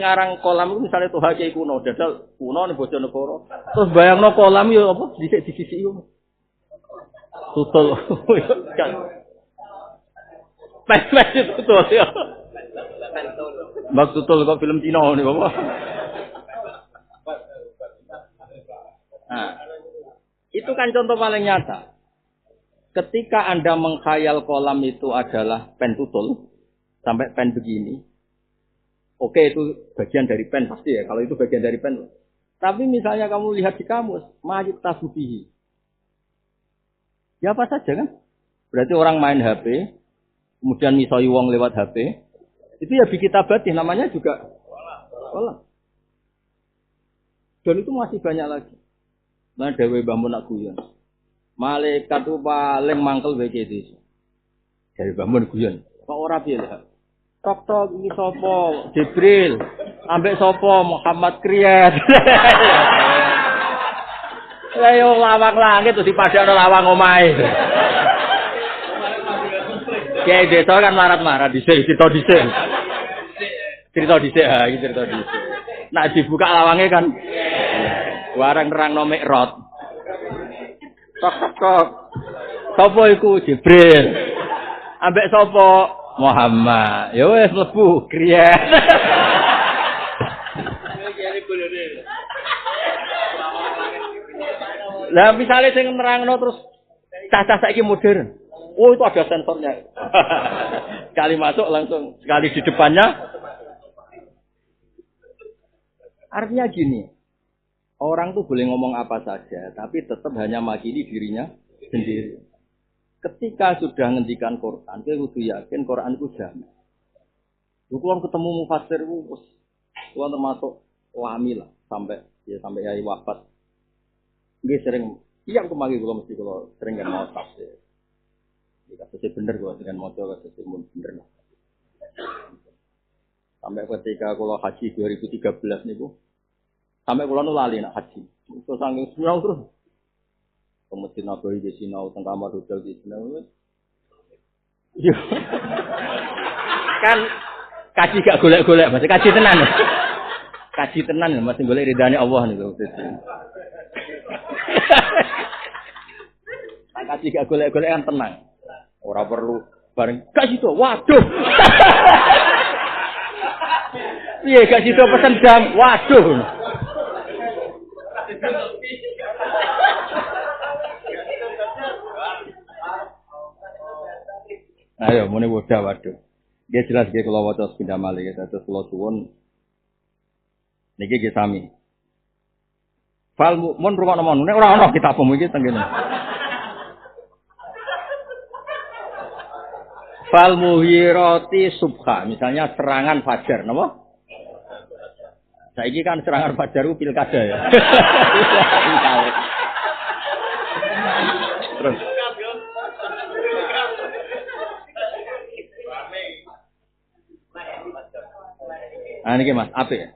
aran kolam itu misalnya Tuhan Kiai kuno, dadal kuno ning Bojonegoro. Terus bayangno kolam yo apa dhisik di sisi yo. Tutul. Pes tutul yo. Mbak tutul kok film Cina nih Bapak. Nah, itu kan contoh paling nyata. Ketika Anda mengkhayal kolam itu adalah pen tutul, sampai pen begini. Oke, itu bagian dari pen pasti ya. Kalau itu bagian dari pen. Tapi misalnya kamu lihat di kamus, majid tabubihi. Ya apa saja kan? Berarti orang main HP, kemudian misoi wong lewat HP, itu ya bikitabatih, namanya juga kolam. Dan itu masih banyak lagi. Nah, Dewi Mbah Mun nak guyon. Malaikat itu paling mangkel begitu. Dari Mbah Mun guyon. Kok ora piye lho? Tok iki sapa? Jibril. Ambek sapa? Muhammad Kriyat. Ayo lawang langit terus dipadakno lawang omahe. Kiai desa kan marat-marat dhisik, cerita dhisik. Cerita dhisik, ha, iki cerita dhisik. Nak dibuka lawangnya kan warang nerangno mikrot. Tok. Sapa iku Jibril? Ambek sapa? Muhammad. Ya wis mlebu kriyat. Lah misale sing nerangno terus cacah saiki modern. Oh itu ada sensornya. Sekali masuk langsung sekali di depannya. Artinya gini, orang tuh boleh ngomong apa saja, tapi tetap hanya makili dirinya sendiri. Ketika sudah ngendikan Quran, dia kudu yakin Quran itu jamin. Kalau ketemu mufassir itu, termasuk wami lah sampai yai wafat. Dia sering, iya aku manggil kalau mesti kalau sering kan mau tafsir. Jika sesuai bener kalau dengan mau coba sesuai bener lah. Sampai ketika kalau haji 2013 nih bu, sampai kalau lali nak haji, terus angin sinau terus. Ke Masjid Nabawi di sinau, teng kamar hotel di sinau. Iya. Kan kaji gak golek-golek, masih kaji tenan. Kaji tenan masih golek ridane Allah niku. Kaji gak golek-golek kan tenang. Ora perlu bareng kaji to. Waduh. Iya kaji to pesen jam. Waduh. Ayo muni bodoh waduh. Dia jelas dia kalau waca sepindah malih ya terus kula suwun niki nggih sami. Fal mun rungokno mon nek ora ana kitab iki teng kene. Fal muhirati subha, misalnya serangan fajar, napa? Saiki kan serangan fajar ku pilkada ya. Terus niki Mas, apa ya?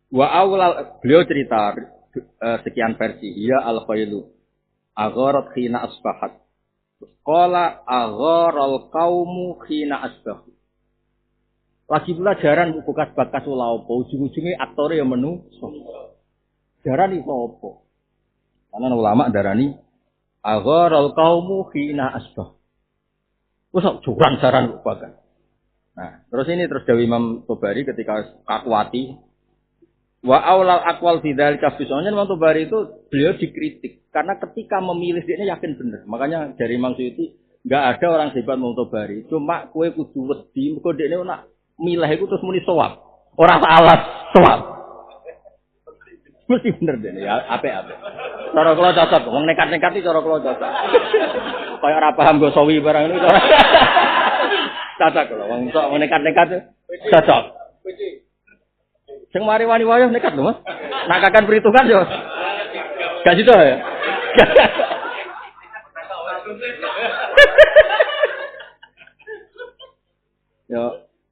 Wa awal beliau cerita sekian versi. Ya al-khailu agharat khina asbahat. Qala agharal qaumu khina asbahu. Lagi pula jaran bekas-bekas ula apa ujung-ujunge aktore ya menungso. Jaran iku apa? Karena ulama darani agharal qaumu khina asbah. Wes curang jaran bagan. Nah, terus ini terus Dawi Imam Tobari ketika kakuati wa aulal aqwal fi dzalika bisanya Imam Tobari itu beliau dikritik karena ketika memilih dia yakin benar. Makanya dari Imam Suyuti enggak ada orang hebat Imam Tobari, cuma kowe kudu wedi mergo dekne nak milih iku terus muni sawab. Ora salah, sawab. Mesti bener dene ya, apik-apik. Cara kula cocok, wong nekat-nekat iki cara kula cocok. Kaya ora paham go sawi barang niku. Cocok lho, wong sok nekat-nekat cocok. Sing mari wani wayah nekat lho, Mas. Nak kakan perhitungan yo. Gak situ ya. Yo,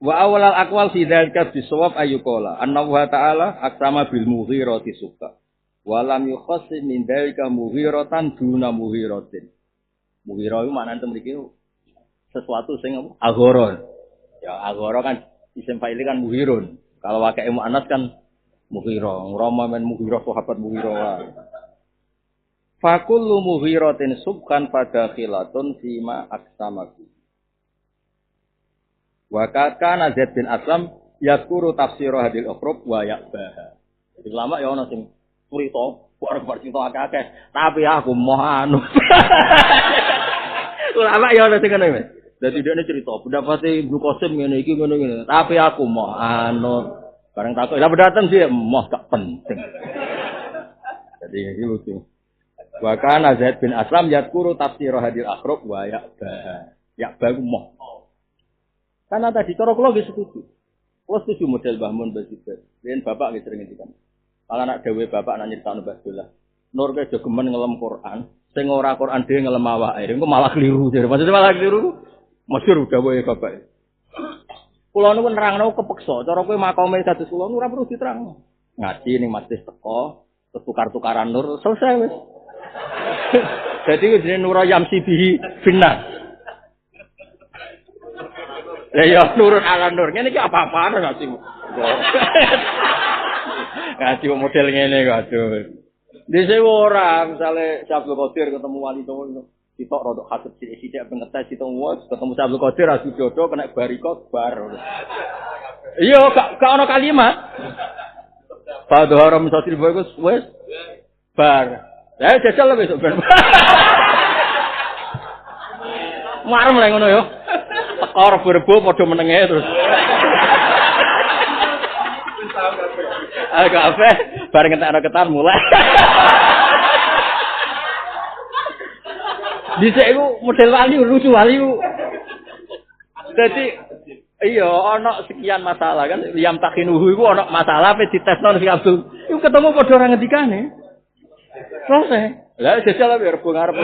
wa awal aqwal fi dzalika bisawab ayyuqala anna wa ta'ala aksama bil mughirati suka. Wa lam yukhassis min dzalika mughiratan duna mughiratin. Mughirah itu maknane mriki sesuatu sing aghoron. Ya aghoro kan isim fa'il kan mughirun. Kalau wakai mu'annas kan mughirah. Rama men mughirah sahabat mughirah. Fa kullu mughiratin subkan pada khilatun fima aqsamaku. Wa kana Zaid bin Aslam yakuru tafsir hadil ukhrub wa ya'baha. Jadi ulama ya ana sing cerita, bar cerita akeh-akeh, tapi aku moh anu. Ulama ya ana sing ngene. Dadi dhekne cerita, pendapate Ibnu Qasim ngene iki ngene-ngene, tapi aku moh anu. Bareng takut, lah datang sih moh gak penting. Jadi iki lucu. Wa kana Zaid bin Aslam yakuru tafsir hadil ukhrub wa ya'baha. Ya'bahu moh. Karena tadi cara kula nggih setuju. Kula setuju model Mbah Mun Basibar. Yen bapak nggih sering ngendikan. Kalau anak dhewe bapak nak nyritakno Mbah Dolah. Nur ke jogemen ngelem Quran, sing ora Quran dhewe ngelem awake. Engko malah keliru. Maksudnya malah keliru. Masyhur dawuhe bapak. Kula niku nerangno kepeksa, cara kowe makome dados kula ora perlu diterangno. Ngaji ning masjid teko, terus tukar-tukaran nur, selesai wis. Jadi jenenge Nur Yamsi bihi finnas. Lah ya nurun ala nur. Ngene iki apa-apaan ngaji. Ngaji model ngene kok aduh. Dise ora misale Abdul Qadir ketemu wali songo ditok rodok hasud sithik-sithik ben ngetes ketemu Abdul Qadir asu jodoh kena barikot bar. Iya gak ono kalimat. Padha haram sasil wis bar. Lah jajal besok ben. Marem lek ngono yo. Teko rebo padha menenge terus. Agak apa? Bareng entek ketan mulai. Dhisik iku model wali lucu wali. Dadi iya ana sekian masalah kan liam takinuhu iku ana masalah pe ditesno si Abdul. Iku ketemu padha ora ngendikane. Selesai. Lah jajal biar rebo ngarep.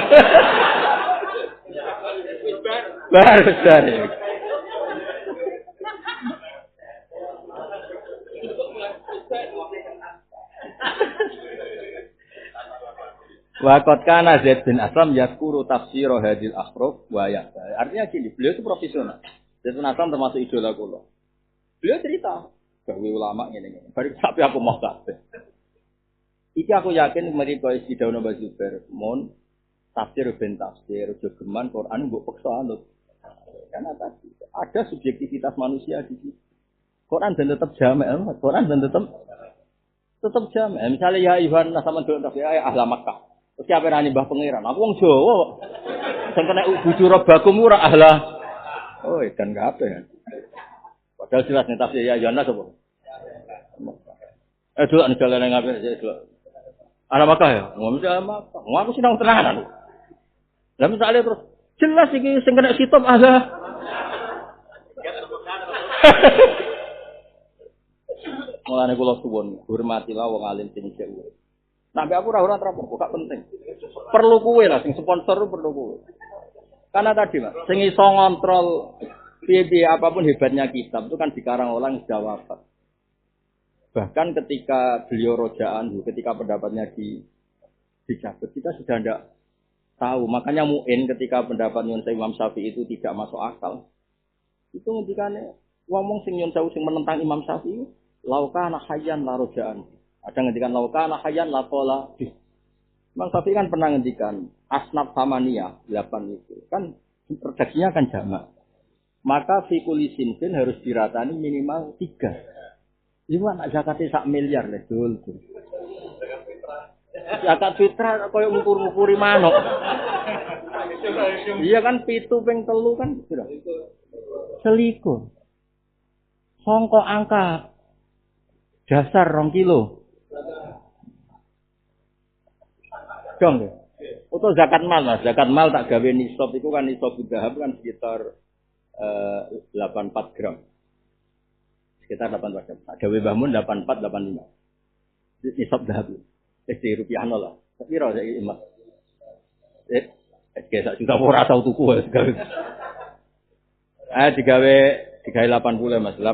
Baru dari. Waqat kana Zaid bin Aslam yazkuru tafsir hadil akhruf wa ayat. Artinya gini, beliau itu profesional. Zaid bin Aslam termasuk idola kula. Beliau cerita, gawe ulama ngene-ngene. Bari sampai aku mau kabeh. Iki aku yakin mereka isi daun Mbah Zubair, mon tafsir ben tafsir, aja geman Quran mbok peksa anut. Karena tadi ada subjektivitas manusia di situ. Quran dan tetap jamak, Quran dan tetap jamak. Misalnya ya Iwan sama doa tafsir ya ahla Makkah. Terus siapa rani Mbah Pangeran? Aku wong Jawa. Sing kena bujur bakum ora ahla. Oh, kan gak apa ya. Padahal jelas nih tafsir ya Iwan apa? Dulu nek jalan ngapain aja dulu. Ahla Makkah ya? Ngomong ahla Makkah. Ngomong aku sinau tenanan. Lah misalnya terus jelas iki sing kena sitop ahla. Mulane kula suwun, hormatilah wong alim sing isih urip. Sampai aku ora terapok, gak penting. Perlu kuwe lah sing sponsor perlu kuwe. Karena tadi Mas, sing iso ngontrol piye apapun hebatnya kitab itu kan dikarang orang sudah wafat. Bahkan ketika beliau rojaan, ketika pendapatnya dicabut, kita sudah tidak tahu. Makanya Mu'in ketika pendapat Nyun Imam Syafi'i itu tidak masuk akal. Itu ngendikane ngomong sing Nyun Sewu sing menentang Imam Syafi'i, lauka ana hayyan la rojaan. Ada ngendikan lauka ana hayyan la qala bi. Imam Syafi'i kan pernah ngendikan asnaf samaniyah 8 itu. Kan redaksinya kan jamak. Maka fi kulli sinfin harus diratani minimal 3. Iku anak zakate 1 miliar le dul. Zakat fitrah koyo ngukur-ngukuri manuk. Iya kan 7 ping 3 kan piro? Selikur. Songko angka dasar 2 kilo. Dong ya. Untuk zakat mal Mas, zakat mal tak gawe nisab itu kan nisab dhahab kan sekitar 84 gram. Sekitar 84 gram. Tak gawe Mbah Mun 84 85. Nisab dhahab. Di rupiah nol lah. Tapi ora saiki emas. Sak juta ora tau tuku wis gawe. Digawe 80 Mas. 80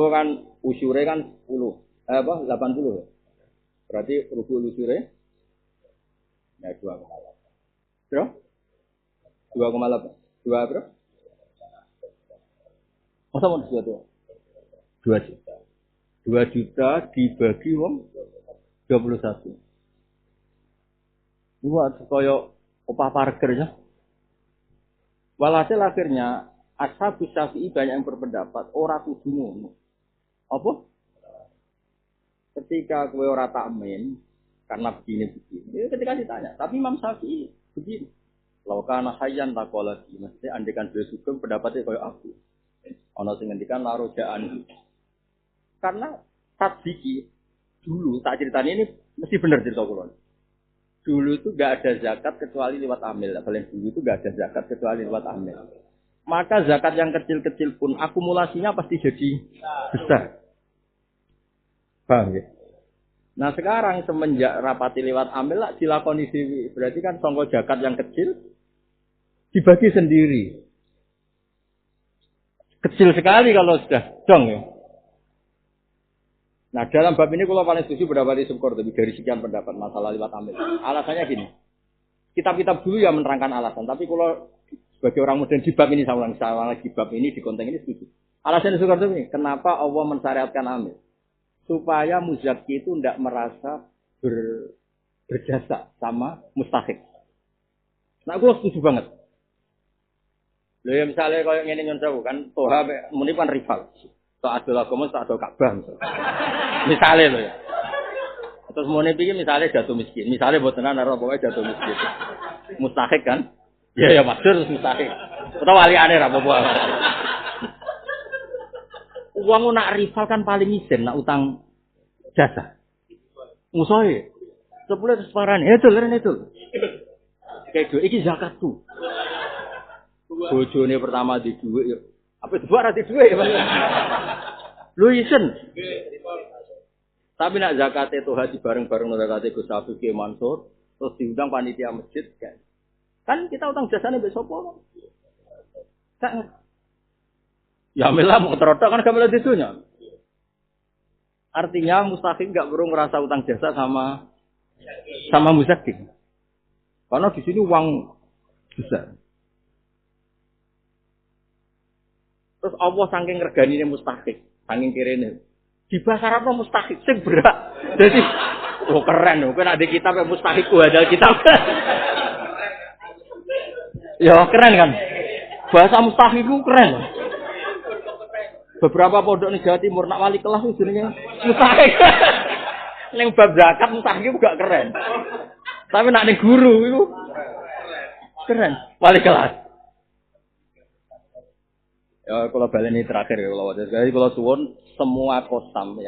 kan usure kan 10. 80. Berarti rubu usure ya 2,8. Bro? 2,8. 2 bro? Masa mau 2 tuh? 2 juta. 2 juta dibagi wong 21. Wah, kaya opah parkir ya. Walhasil akhirnya Ashabus Syafi'i banyak yang berpendapat ora kudu ngono. Apa? Ketika kowe ora takmin karena begini. Ya ketika ditanya, tapi Imam Syafi'i begini. Laukana hayyan taqala di mesti andekan dhewe sugeng pendapatnya kaya aku. Ana sing ngendikan larojaan. Karena tasbiki dulu tak ceritanya ini mesti benar cerita kula. Dulu itu enggak ada zakat kecuali lewat amil. Paling dulu itu enggak ada zakat kecuali lewat amil. Maka zakat yang kecil-kecil pun akumulasinya pasti jadi besar. Paham ya? Nah sekarang semenjak rapati lewat amil lah dilakoni dewi. Berarti kan sangka zakat yang kecil dibagi sendiri. Kecil sekali kalau sudah dong ya. Nah dalam bab ini kalau paling setuju pendapat Qurtubi dari sekian pendapat masalah lewat amil. Alasannya gini, kitab-kitab dulu yang menerangkan alasan. Tapi kalau sebagai orang modern di bab ini sama lagi bab ini di konten ini setuju. Alasannya Qurtubi, kenapa Allah mensyariatkan amil? Supaya muzaki itu tidak merasa berjasa sama mustahik. Nah gue setuju banget. Loh ya misalnya kalau ngene nyon sewu kan Toha muni kan rival. Tak ada agama, tak ada Ka'bah. Misalnya loh ya. Terus mau piye misalnya jatuh miskin. Misalnya buat tenan ora pokoke jatuh miskin. Mustahik kan? Ya maksud mustahik. Utawa waliane ra apa-apa. Uang nak rival kan paling isin nak utang jasa. Musuhe. Sepuluh separan itu. Kayak duit iki zakatku. Bojone pertama di duit ya. Apa dua ra di duit ya. Lu isen. Tapi nak zakat itu haji bareng-bareng zakate Gus Safi Ki Mansur, terus diundang panitia masjid kan. Kan kita utang jasane mbek sapa? Kan. Ya melah mau terodok kan gak melah didunya. Artinya mustahik enggak perlu ngerasa utang jasa sama muzakin. Karena di sini uang besar. Terus Allah saking reganine mustahik, saking kirene. Di bahasa Arab mustahik sing berat. Jadi keren lho, kan ada kitab yang mustahik ada kitab. Ya keren kan. Bahasa mustahik itu keren. Beberapa pondok di Jawa Timur nak wali kelas itu jenenge mustahik. Ning bab zakat mustahik juga keren. Tapi nak ning guru itu keren, wali kelas. Ya kalau baleni terakhir ya kalau wadah. Jadi kalau suwun semua kosam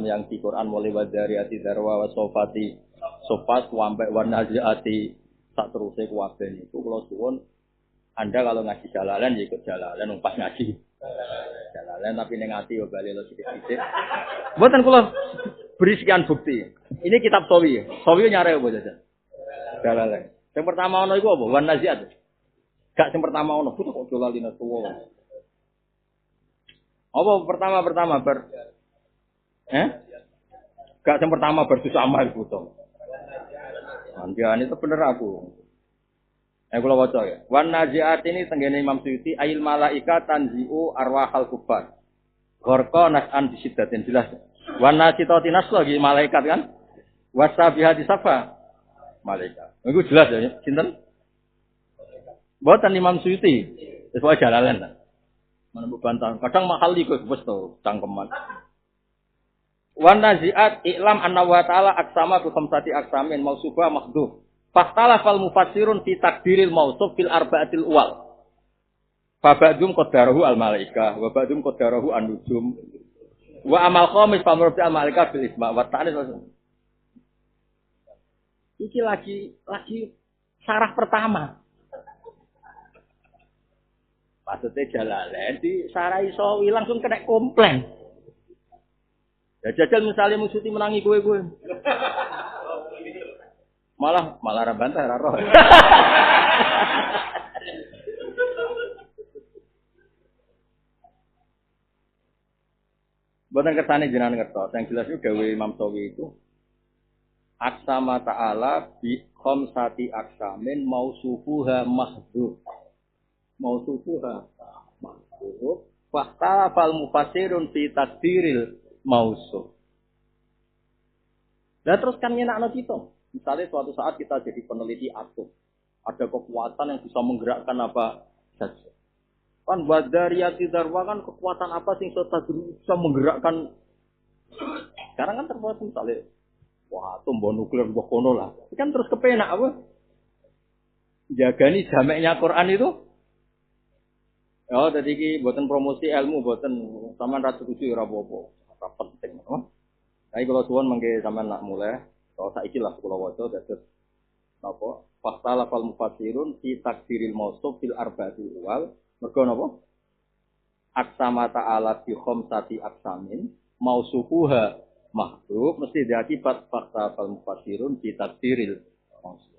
yang di Quran mulai wadariyati darwa wa sofat sampai wanaziati tak terusé kuwabe niku kalau suwun Anda kalau ngaji jalalan ya ikut jalalan pas ngaji. Jalalan tapi ning ati yo bali lo sithik-sithik. Mboten kula beri sekian bukti. Ini kitab Sawi. Sawi nyare apa jajan? Jalalan. Yang pertama ono iku apa? Wan naziat. Gak sing pertama ono, kok dolalina tuwa. Apa pertama ber Gak yang pertama bersusah amal butuh. Andian itu bener aku. Kula waca ya. Wan naziat ini tenggene Imam Suyuti ail malaika tanziu arwahal kufar. Gharqa nas'an bisiddatin jelas. Wan nasitati nas lagi malaikat kan? Wasabihati safa malaikat. Iku jelas ya, sinten? Mboten Imam Suyuti. Wis wae jalalan. Mana mbok bantah. Kadang mahali kok wis to cangkeman. Wan naziat i'lam anna wa ta'ala aqsama bi khamsati aqsamin mausufah mahdhuf. Faktala fal mufassirun fi takdiril mausuf fil arba'atil uwal. Fa ba'dum qaddarahu al malaika wa ba'dum qaddarahu an nujum. Wa amal khamis fa murti al malaika bil isma wa ta'ala. Iki lagi sarah pertama. Maksudnya Jalalain di sarai sawi langsung kena komplain. Ya jajal misalnya musuti menangi gue. Malah ra bantah ra roh. Boten kersane jenengan ngertos, yang jelas itu gawe Imam Sawi itu aksama ta'ala bi khamsati aksamin mausufuha mahdhuf. Mausufuha mahdhuf wa talafal mufassirun fi takdiril mausuf. Lah terus kan nyenakno kita. Misalnya suatu saat kita jadi peneliti atom, ada kekuatan yang bisa menggerakkan apa saja. Kan badariyati darwa kan kekuatan apa sih bisa menggerakkan? Sekarang kan terbuat misalnya, atom bom nuklir buah kono lah. Kan terus kepenak apa? Jagani jameknya Quran itu. Ya, jadi buatan promosi ilmu, buatan sama ratu tujuh rapopo, penting. Tapi kalau tuan mengke sama nak mulai. Kalau saiki lah kula waca dados napa fastala fal mufassirun fi takdiril mausuf fil arba'atil awal mergo napa aksama ta'ala bi khamsati aksamin mausufuha mahdhuf mesti diakibat fakta fal mufassirun fi takdiril mausuf